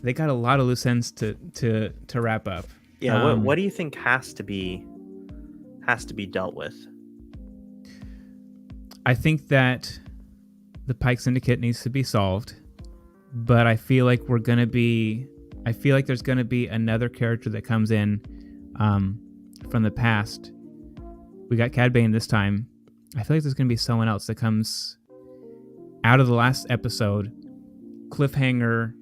They got a lot of loose ends to wrap up. Yeah. What do you think has to be dealt with? I think that the Pike Syndicate needs to be solved, but I feel like there's going to be another character that comes in from the past. We got Cad Bane this time, I feel like there's going to be someone else that comes out of the last episode, cliffhanger.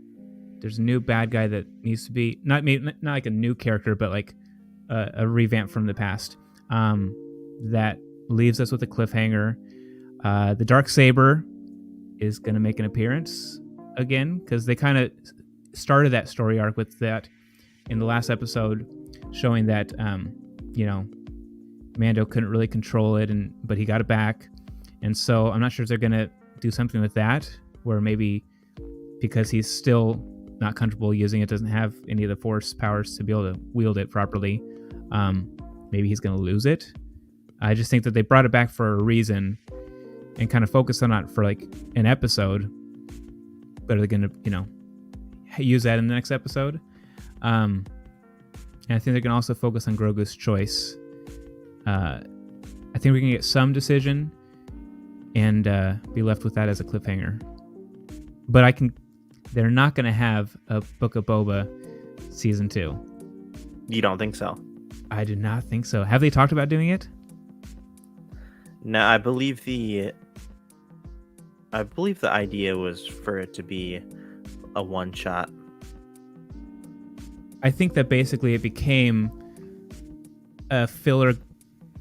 There's a new bad guy that needs to be not like a new character, but like a revamp from the past. That leaves us with a cliffhanger. The Darksaber is going to make an appearance again, because they kind of started that story arc with that in the last episode, showing that Mando couldn't really control it, but he got it back. And so I'm not sure if they're going to do something with that, where maybe because he's still not comfortable using it, doesn't have any of the Force powers to be able to wield it properly, maybe he's going to lose it. I just think that they brought it back for a reason and kind of focused on it for like an episode, but are they going to, use that in the next episode? And I think they're going to also focus on Grogu's choice. I think we're going to get some decision and be left with that as a cliffhanger. But they're not going to have a Book of Boba season 2. You don't think so? I do not think so. Have they talked about doing it? No, I believe the idea was for it to be a one-shot. I think that basically it became a filler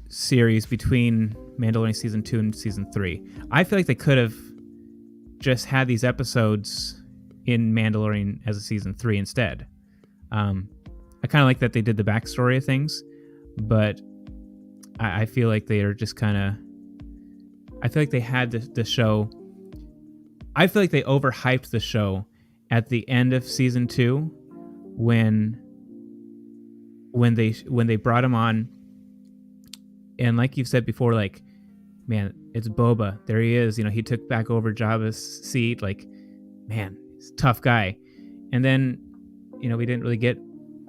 series between Mandalorian season 2 and season 3. I feel like they could have just had these episodes in Mandalorian as a season 3 instead. I kind of like that they did the backstory of things, but I feel like they are just kind of... I feel like they had the show... I feel like they overhyped the show at the end of season 2 when they brought him on, and like you've said before, like, man, it's Boba. There he is. He took back over Jabba's seat. Like, man, he's a tough guy. And then, we didn't really get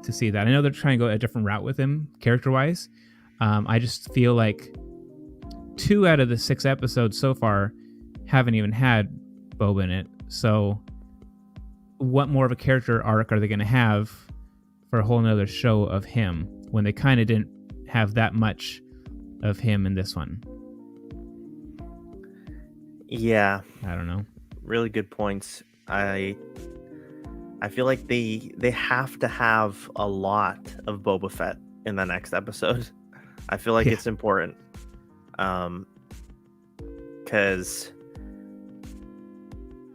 to see that. I know they're trying to go a different route with him character-wise. I just feel like 2 out of the 6 episodes so far haven't even had Boba in it. So what more of a character arc are they going to have for a whole nother show of him when they kind of didn't have that much of him in this one? Yeah. I don't know. Really good points. I feel like they have to have a lot of Boba Fett in the next episode. I feel like it's important. Because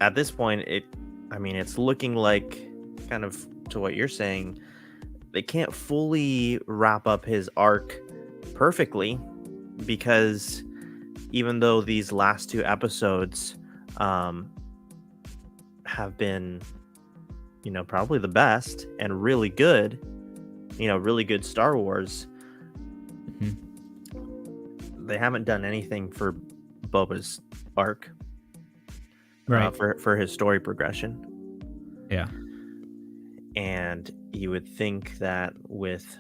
at this point, it's looking like, kind of to what you're saying, they can't fully wrap up his arc perfectly, because even though these last 2 episodes have been, probably the best and really good, really good Star Wars, they haven't done anything for Boba's arc, right? For his story progression. Yeah. And you would think that with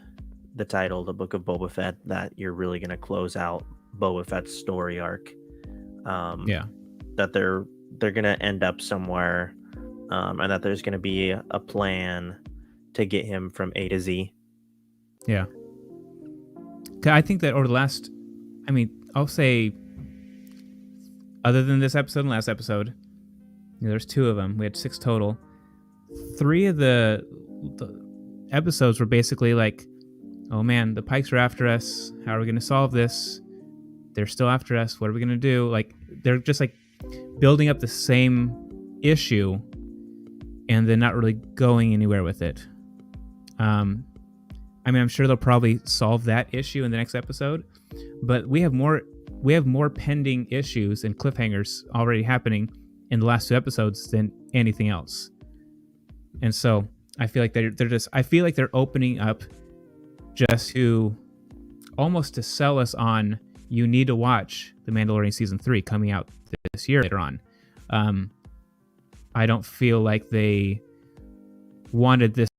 the title, The Book of Boba Fett, that you're really going to close out Boba Fett's story arc. That they're going to end up somewhere, and that there's going to be a plan to get him from A to Z. Yeah. I think that over the last, I'll say, other than this episode and last episode, there's 2 of them. We had 6 total. 3 of the episodes were basically like, oh man, the Pikes are after us. How are we going to solve this? They're still after us. What are we going to do? Like, they're just like building up the same issue and then not really going anywhere with it. I'm sure they'll probably solve that issue in the next episode, but we have more pending issues and cliffhangers already happening in the last 2 episodes than anything else. And so I feel like they're opening up just to almost to sell us on, you need to watch The Mandalorian season 3 coming out this year later on. I don't feel like they wanted this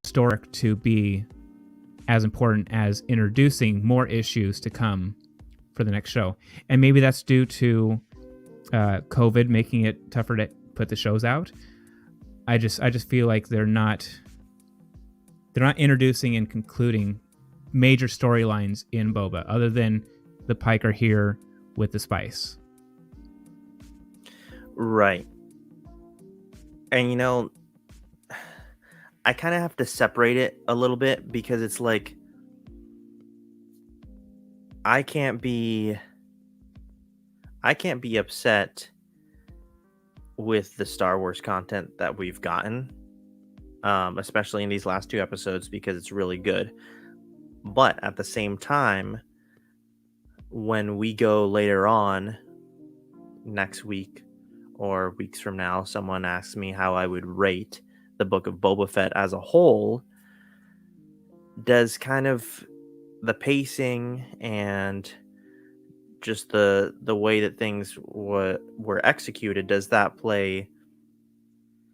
story to be as important as introducing more issues to come for the next show. And maybe that's due to COVID making it tougher to put the shows out. I just feel like they're not introducing and concluding major storylines in Boba, other than the Pike are here. with the spice. Right. And I kind of have to separate it a little bit because it's like I can't be upset with the Star Wars content that we've gotten, especially in these last 2 episodes because it's really good. But at the same time, when we go later on next week or weeks from now, someone asks me how I would rate the Book of Boba Fett as a whole, does kind of the pacing and just the way that things were executed, does that play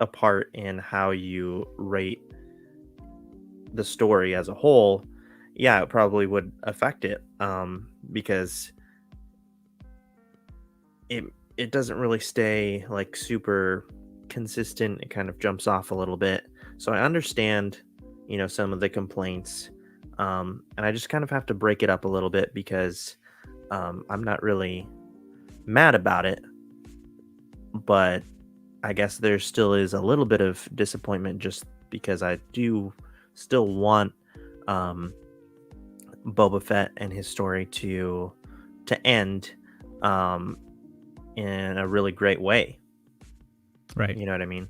a part in how you rate the story as a whole? Yeah, it probably would affect it, because it doesn't really stay like super consistent. It kind of jumps off a little bit. So I understand, some of the complaints, and I just kind of have to break it up a little bit because I'm not really mad about it, but I guess there still is a little bit of disappointment just because I do still want Boba Fett and his story to end um, in a really great way. Right. You know what I mean?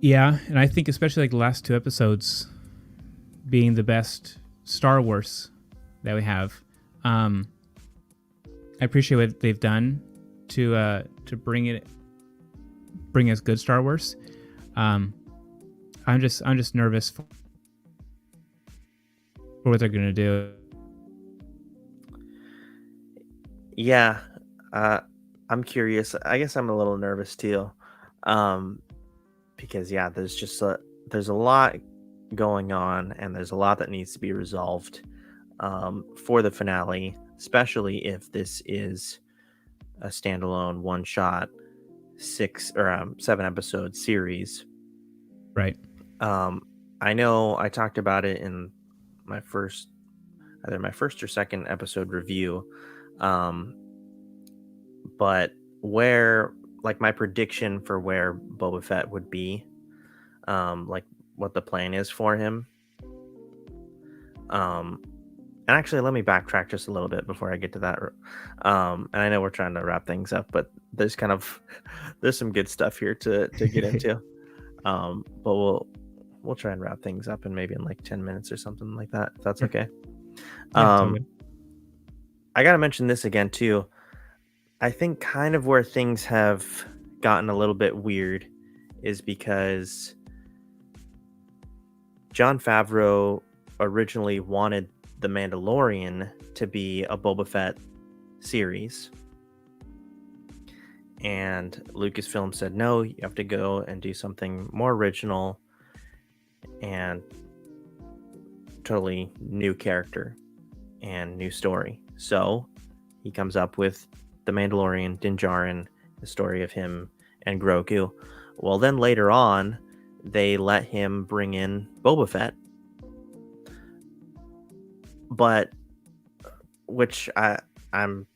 Yeah, and I think especially like the last 2 episodes being the best Star Wars that we have. I appreciate what they've done to bring us good Star Wars. I'm just nervous for what they're gonna do. Yeah, I'm curious. I guess I'm a little nervous too, because there's a lot going on, and there's a lot that needs to be resolved for the finale, especially if this is a standalone one shot 7 episode series. Right. I know I talked about it in my first or second episode review, but where, like, my prediction for where Boba Fett would be, like what the plan is for him. And actually, let me backtrack just a little bit before I get to that. And I know we're trying to wrap things up, but there's there's some good stuff here to get into. But we'll try and wrap things up in maybe in like 10 minutes or something like that, if that's okay. Yeah, it's all good. I gotta mention this again too. I think kind of where things have gotten a little bit weird is because Jon Favreau originally wanted The Mandalorian to be a Boba Fett series. And Lucasfilm said, no, you have to go and do something more original and totally new character and new story. So he comes up with The Mandalorian, Din Djarin, the story of him and Grogu. Well, then later on, they let him bring in Boba Fett. But, which I'm,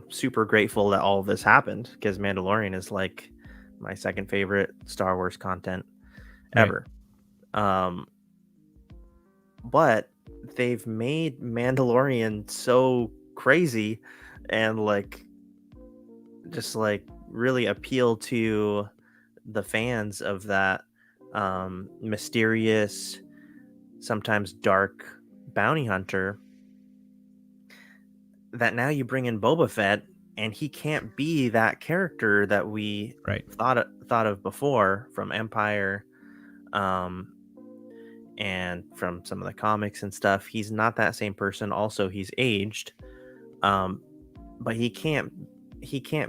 super grateful that all of this happened, because Mandalorian is like my second favorite Star Wars content ever. Right. But they've made Mandalorian so crazy and just really appeal to the fans of that mysterious, sometimes dark bounty hunter, that now you bring in Boba Fett and he can't be that character that we thought of before from Empire, and from some of the comics and stuff. He's not that same person. Also, he's aged, but he can't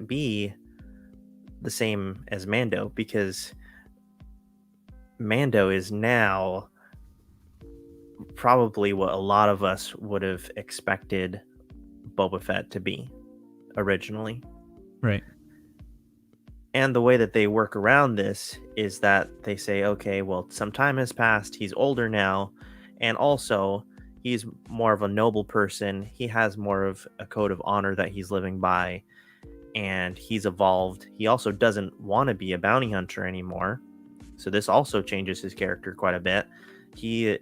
be the same as Mando, because Mando is now probably what a lot of us would have expected Boba Fett to be originally. Right. And the way that they work around this is that they say, okay, well, some time has passed, he's older now, and also he's more of a noble person. He has more of a code of honor that he's living by, and he's evolved. He also doesn't want to be a bounty hunter anymore. So this also changes his character quite a bit. He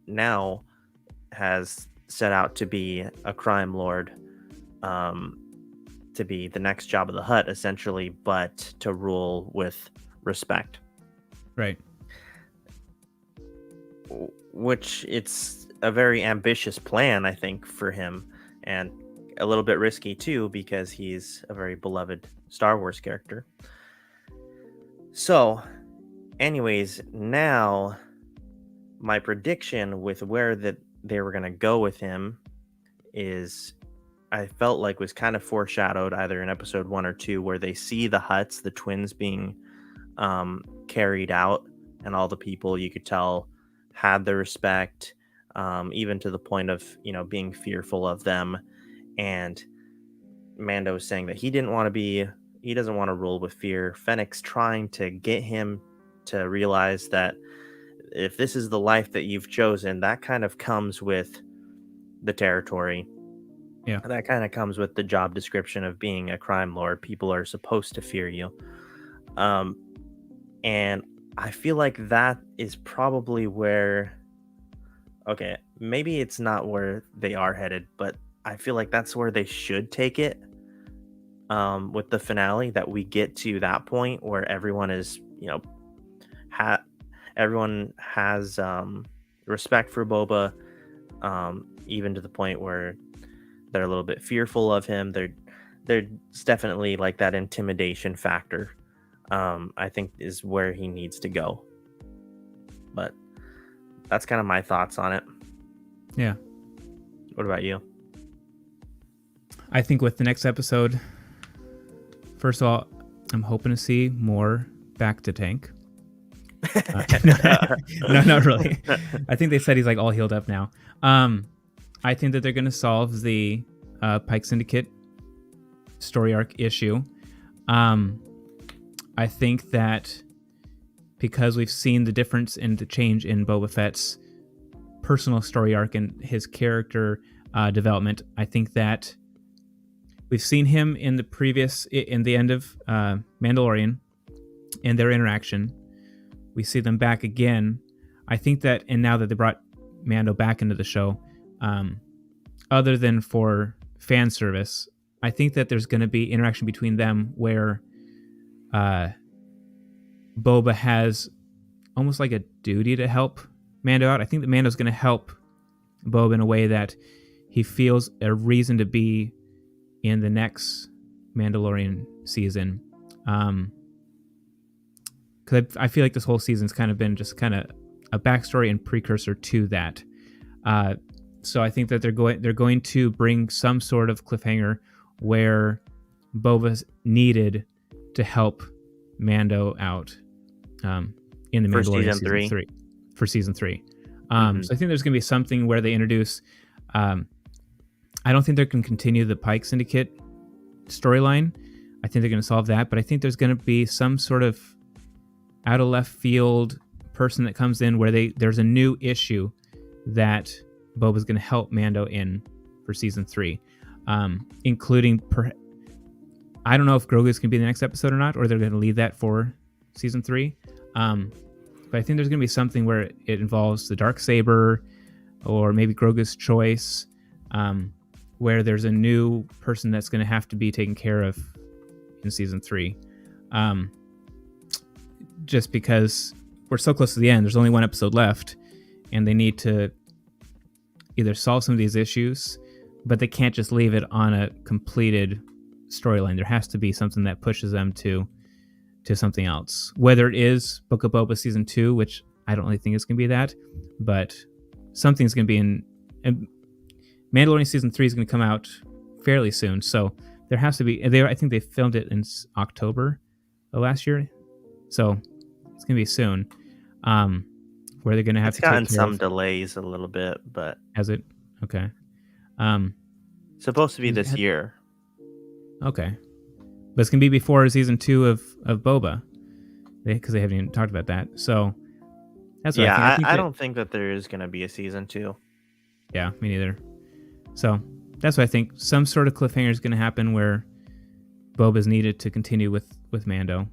now has set out to be a crime lord, to be the next Job of the Hutt, essentially, but to rule with respect. Right. Which it's a very ambitious plan, I think, for him, and a little bit risky too, because he's a very beloved Star Wars character. So, anyways, now my prediction with where that they were going to go with him is, I felt like was kind of foreshadowed either in episode 1 or 2, where they see the Hutts, the twins, being carried out, and all the people, you could tell, had the respect, even to the point of, being fearful of them. And Mando was saying that he doesn't want to rule with fear. Fennec's trying to get him to realize that if this is the life that you've chosen, that kind of comes with the territory. Yeah. That kind of comes with the job description of being a crime lord. People are supposed to fear you. And I feel like that is probably where, okay, maybe it's not where they are headed, but I feel like that's where they should take it, with the finale, that we get to that point where everyone is, everyone has respect for Boba, even to the point where they're a little bit fearful of him. There's definitely like that intimidation factor, I think, is where he needs to go. But that's kind of my thoughts on it. Yeah. What about you? I think with the next episode, first of all, I'm hoping to see more back to Tank. No, not really. I think they said he's like all healed up now. I think that they're going to solve the Pike Syndicate story arc issue. I think that because we've seen the difference in the change in Boba Fett's personal story arc and his character development, I think that we've seen him in the end of Mandalorian and their interaction. We see them back again. I think that, and now that they brought Mando back into the show, other than for fan service, I think that there's going to be interaction between them where Boba has almost like a duty to help Mando out. I think that Mando's going to help Boba in a way that he feels a reason to be in the next Mandalorian season. Because I feel like this whole season's kind of been just kind of a backstory and precursor to that. So I think that they're going to bring some sort of cliffhanger where Boba's needed to help Mando out in the Mandalorian season 3. For season 3. So I think there's going to be something where they introduce. I don't think they can continue the Pike Syndicate storyline. I think they're going to solve that, but I think there's going to be some sort of out of left field person that comes in where there's a new issue that Boba's going to help Mando in for season 3, including I don't know if Grogu's going to be the next episode or not, or they're going to leave that for season 3. But I think there's going to be something where it involves the Darksaber or maybe Grogu's choice, where there's a new person that's going to have to be taken care of in season 3. Just because we're so close to the end, there's only one episode left, and they need to either solve some of these issues, but they can't just leave it on a completed storyline. There has to be something that pushes them to something else. Whether it is Book of Boba season 2, which I don't really think it's going to be that, but something's going to be in. And Mandalorian season 3 is going to come out fairly soon, so there has to be. I think they filmed it in October of last year, so it's going to be soon. Where they're going to have to. It's gotten some delays a little bit, but has it? Okay. Supposed to be this year. Okay. But it's going to be before season 2 of Boba, because they haven't even talked about that. So that's what I think. I don't think that there is going to be a season 2. Yeah, me neither. So that's what I think. Some sort of cliffhanger is going to happen where Boba's needed to continue with Mando.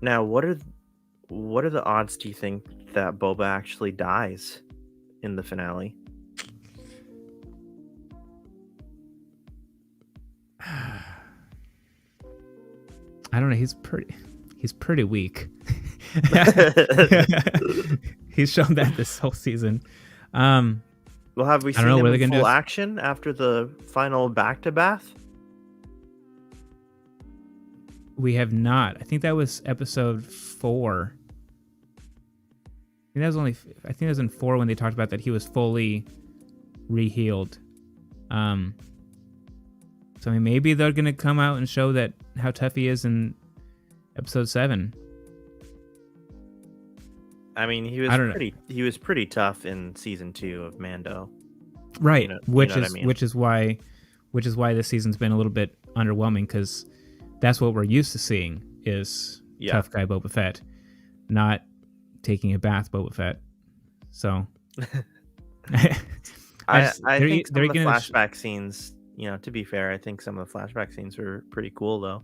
Now, what are the odds, do you think, that Boba actually dies in the finale? I don't know. He's pretty weak. He's shown that this whole season. Well, have we I don't seen know him what they're in gonna do. full action after the final back to Bath? We have not. I think that was episode 4. I think that was in 4 when they talked about that he was fully re-healed. So I mean, maybe they're gonna come out and show that how tough he is in episode 7. I mean, he was pretty tough in season 2 of Mando. Right, You know which what I is mean. which is why this season's been a little bit underwhelming, because that's what we're used to seeing is tough guy Boba Fett, not taking a bath Boba Fett. So I think some of the flashback scenes, to be fair, I think some of the flashback scenes were pretty cool though.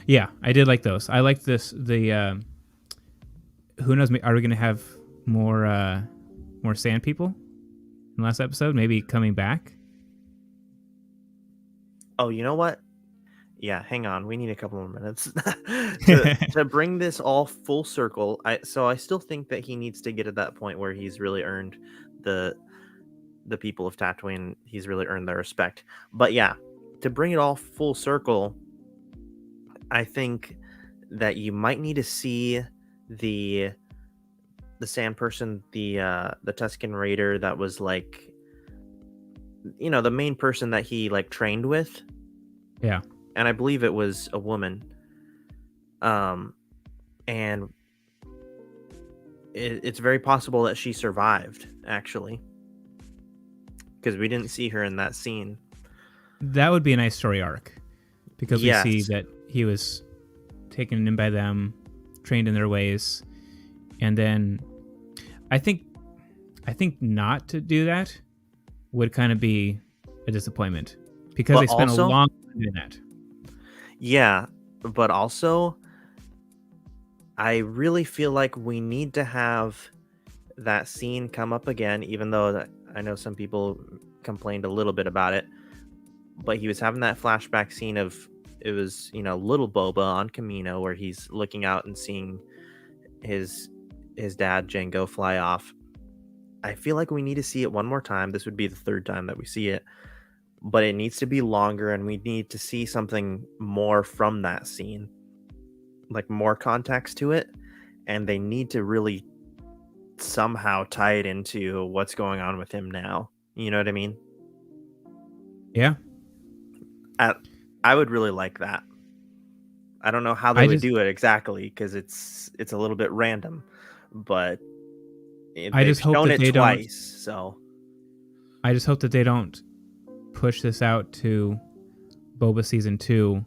Yeah, I did like those. I liked the who knows, are we going to have more sand people in the last episode, maybe coming back? Oh, you know what? Yeah, hang on. We need a couple more minutes to bring this all full circle. So I still think that he needs to get to that point where he's really earned the people of Tatooine. He's really earned their respect. But yeah, to bring it all full circle, I think that you might need to see the sand person, the Tusken Raider that was like, the main person that he like trained with. Yeah. And I believe it was a woman. And it's very possible that she survived, actually, because we didn't see her in that scene. That would be a nice story arc, because Yes. we see that he was taken in by them, trained in their ways, and then I think not to do that would kind of be a disappointment, because they spent a long time doing that. Yeah, but also I really feel like we need to have that scene come up again, even though I know some people complained a little bit about it, but he was having that flashback scene of, it was, little Boba on Kamino, where he's looking out and seeing his dad Jango fly off. I feel like we need to see it one more time. This would be the third time that we see it, but it needs to be longer, and we need to see something more from that scene, like more context to it, and they need to really somehow tie it into what's going on with him now. You know what I mean? Yeah. I would really like that. I don't know how they would do it exactly, because it's a little bit random, but I just hope that they twice, so I just hope that they don't push this out to Boba season 2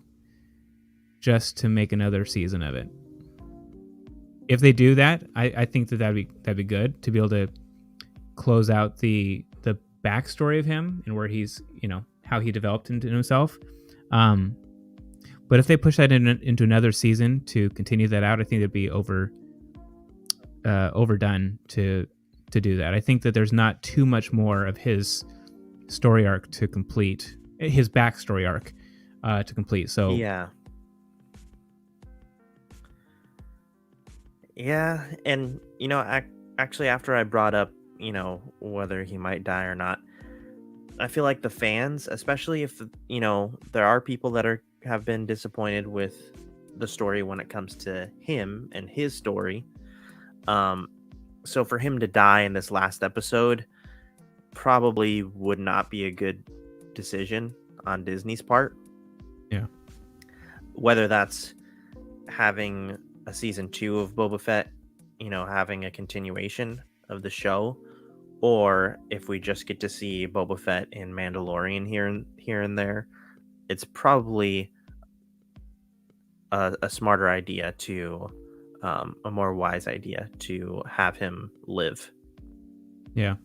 just to make another season of it. If they do that, I think that'd be good to be able to close out the backstory of him and where he's, how he developed into himself. But if they push that into another season to continue that out, I think it'd be overdone to do that. I think that there's not too much more of his story arc to complete, his backstory arc to complete. So yeah, and actually, after I brought up, whether he might die or not, I feel like the fans, especially if there are people that have been disappointed with the story when it comes to him and his story. So for him to die in this last episode probably would not be a good decision on Disney's part. Yeah. Whether that's having a season 2 of Boba Fett, having a continuation of the show, or if we just get to see Boba Fett in Mandalorian here and there, it's probably a smarter idea to, a more wise idea to have him live. Yeah.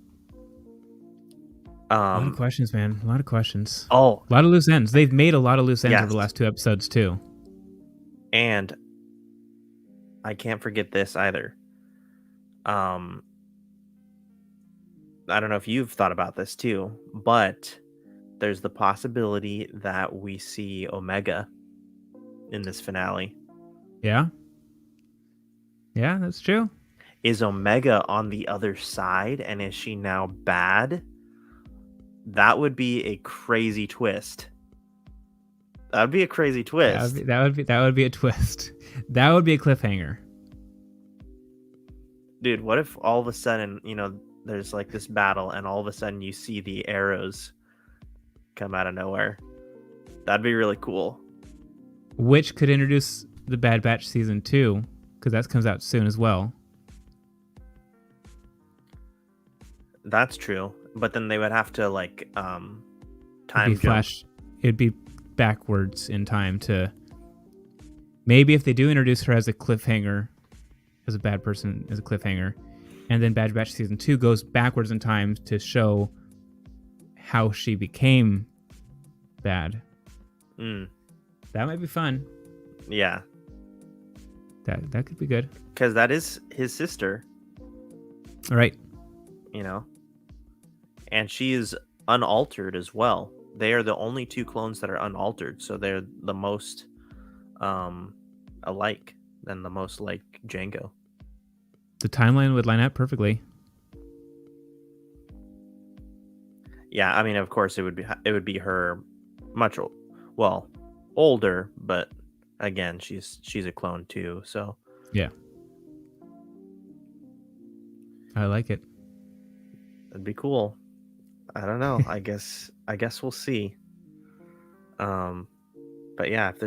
A lot of Um, questions, man. A lot of questions. oh, A lot of loose ends. They've made a lot of loose ends over yes. the last 2 episodes too. And I can't forget this either. Um, I don't know if you've thought about this too, but there's the possibility that we see Omega in this finale. Yeah. Yeah, that's true. Is Omega on the other side, and is she now bad? That would be a crazy twist. That would be a crazy twist. That would be a twist. That would be a cliffhanger. Dude, what if all of a sudden, there's like this battle and all of a sudden you see the arrows come out of nowhere? That'd be really cool. Which could introduce the Bad Batch season 2, because that comes out soon as well. That's true. But then they would have to time jump. It'd be backwards in time to maybe if they do introduce her as a cliffhanger, as a bad person, as a cliffhanger, and then Bad Batch season 2 goes backwards in time to show how she became bad. That might be fun. Yeah. That could be good. Because that is his sister. All right. And she is unaltered as well. They are the only 2 clones that are unaltered, so they're the most alike than the most like Jango. The timeline would line up perfectly. Yeah, I mean, of course, it would be her much older, but again, she's a clone too, so yeah, I like it. That'd be cool. I don't know. I guess we'll see. But yeah, if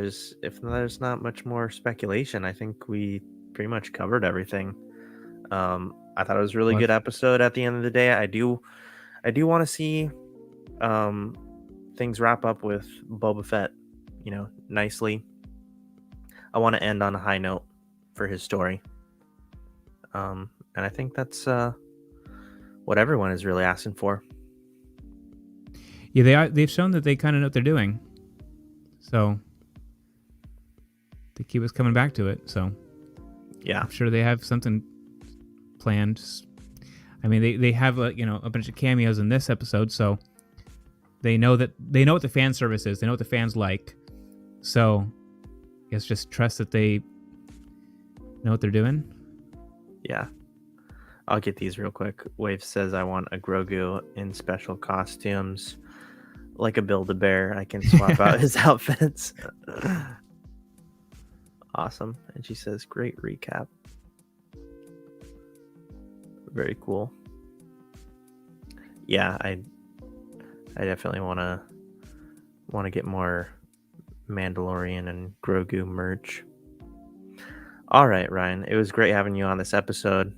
there's not much more speculation, I think we pretty much covered everything. I thought it was a really good episode. At the end of the day, I do want to see things wrap up with Boba Fett, nicely. I want to end on a high note for his story. And I think that's what everyone is really asking for. Yeah, they've shown that they kind of know what they're doing. So they keep us coming back to it. So yeah, I'm sure they have something planned. I mean, they have a bunch of cameos in this episode, so they know what the fan service is. They know what the fans like. So I guess just trust that they know what they're doing. Yeah. I'll get these real quick. Wave says, I want a Grogu in special costumes. Like a Build-A-Bear. I can swap out his outfits. Awesome. And she says, great recap. Very cool. Yeah, I definitely want to get more Mandalorian and Grogu merch. All right, Ryan. It was great having you on this episode.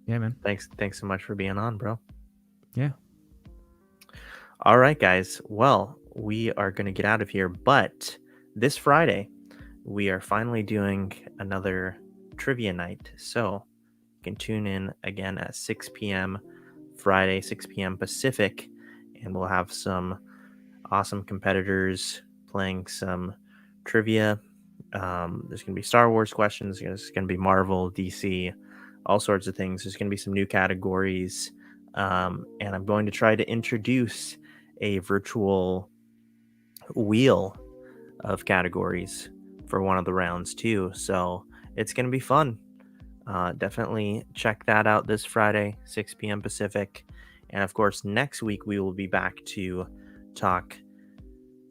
Yeah, man. Thanks so much for being on, bro. Yeah. All right, guys. Well, we are going to get out of here, but this Friday, we are finally doing another trivia night. So you can tune in again at 6 p.m. Friday, 6 p.m. Pacific, and we'll have some awesome competitors playing some trivia. There's going to be Star Wars questions. There's going to be Marvel, DC, all sorts of things. There's going to be some new categories. And I'm going to try to introduce a virtual wheel of categories for one of the rounds too. So it's going to be fun. Definitely check that out this Friday, 6 p.m. Pacific. And of course, next week we will be back to talk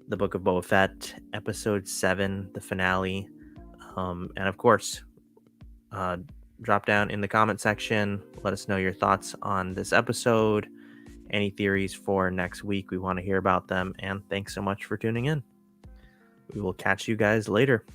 the Book of Boba Fett, episode 7, the finale. And of course, drop down in the comment section. Let us know your thoughts on this episode. Any theories for next week? We want to hear about them. And thanks so much for tuning in. We will catch you guys later.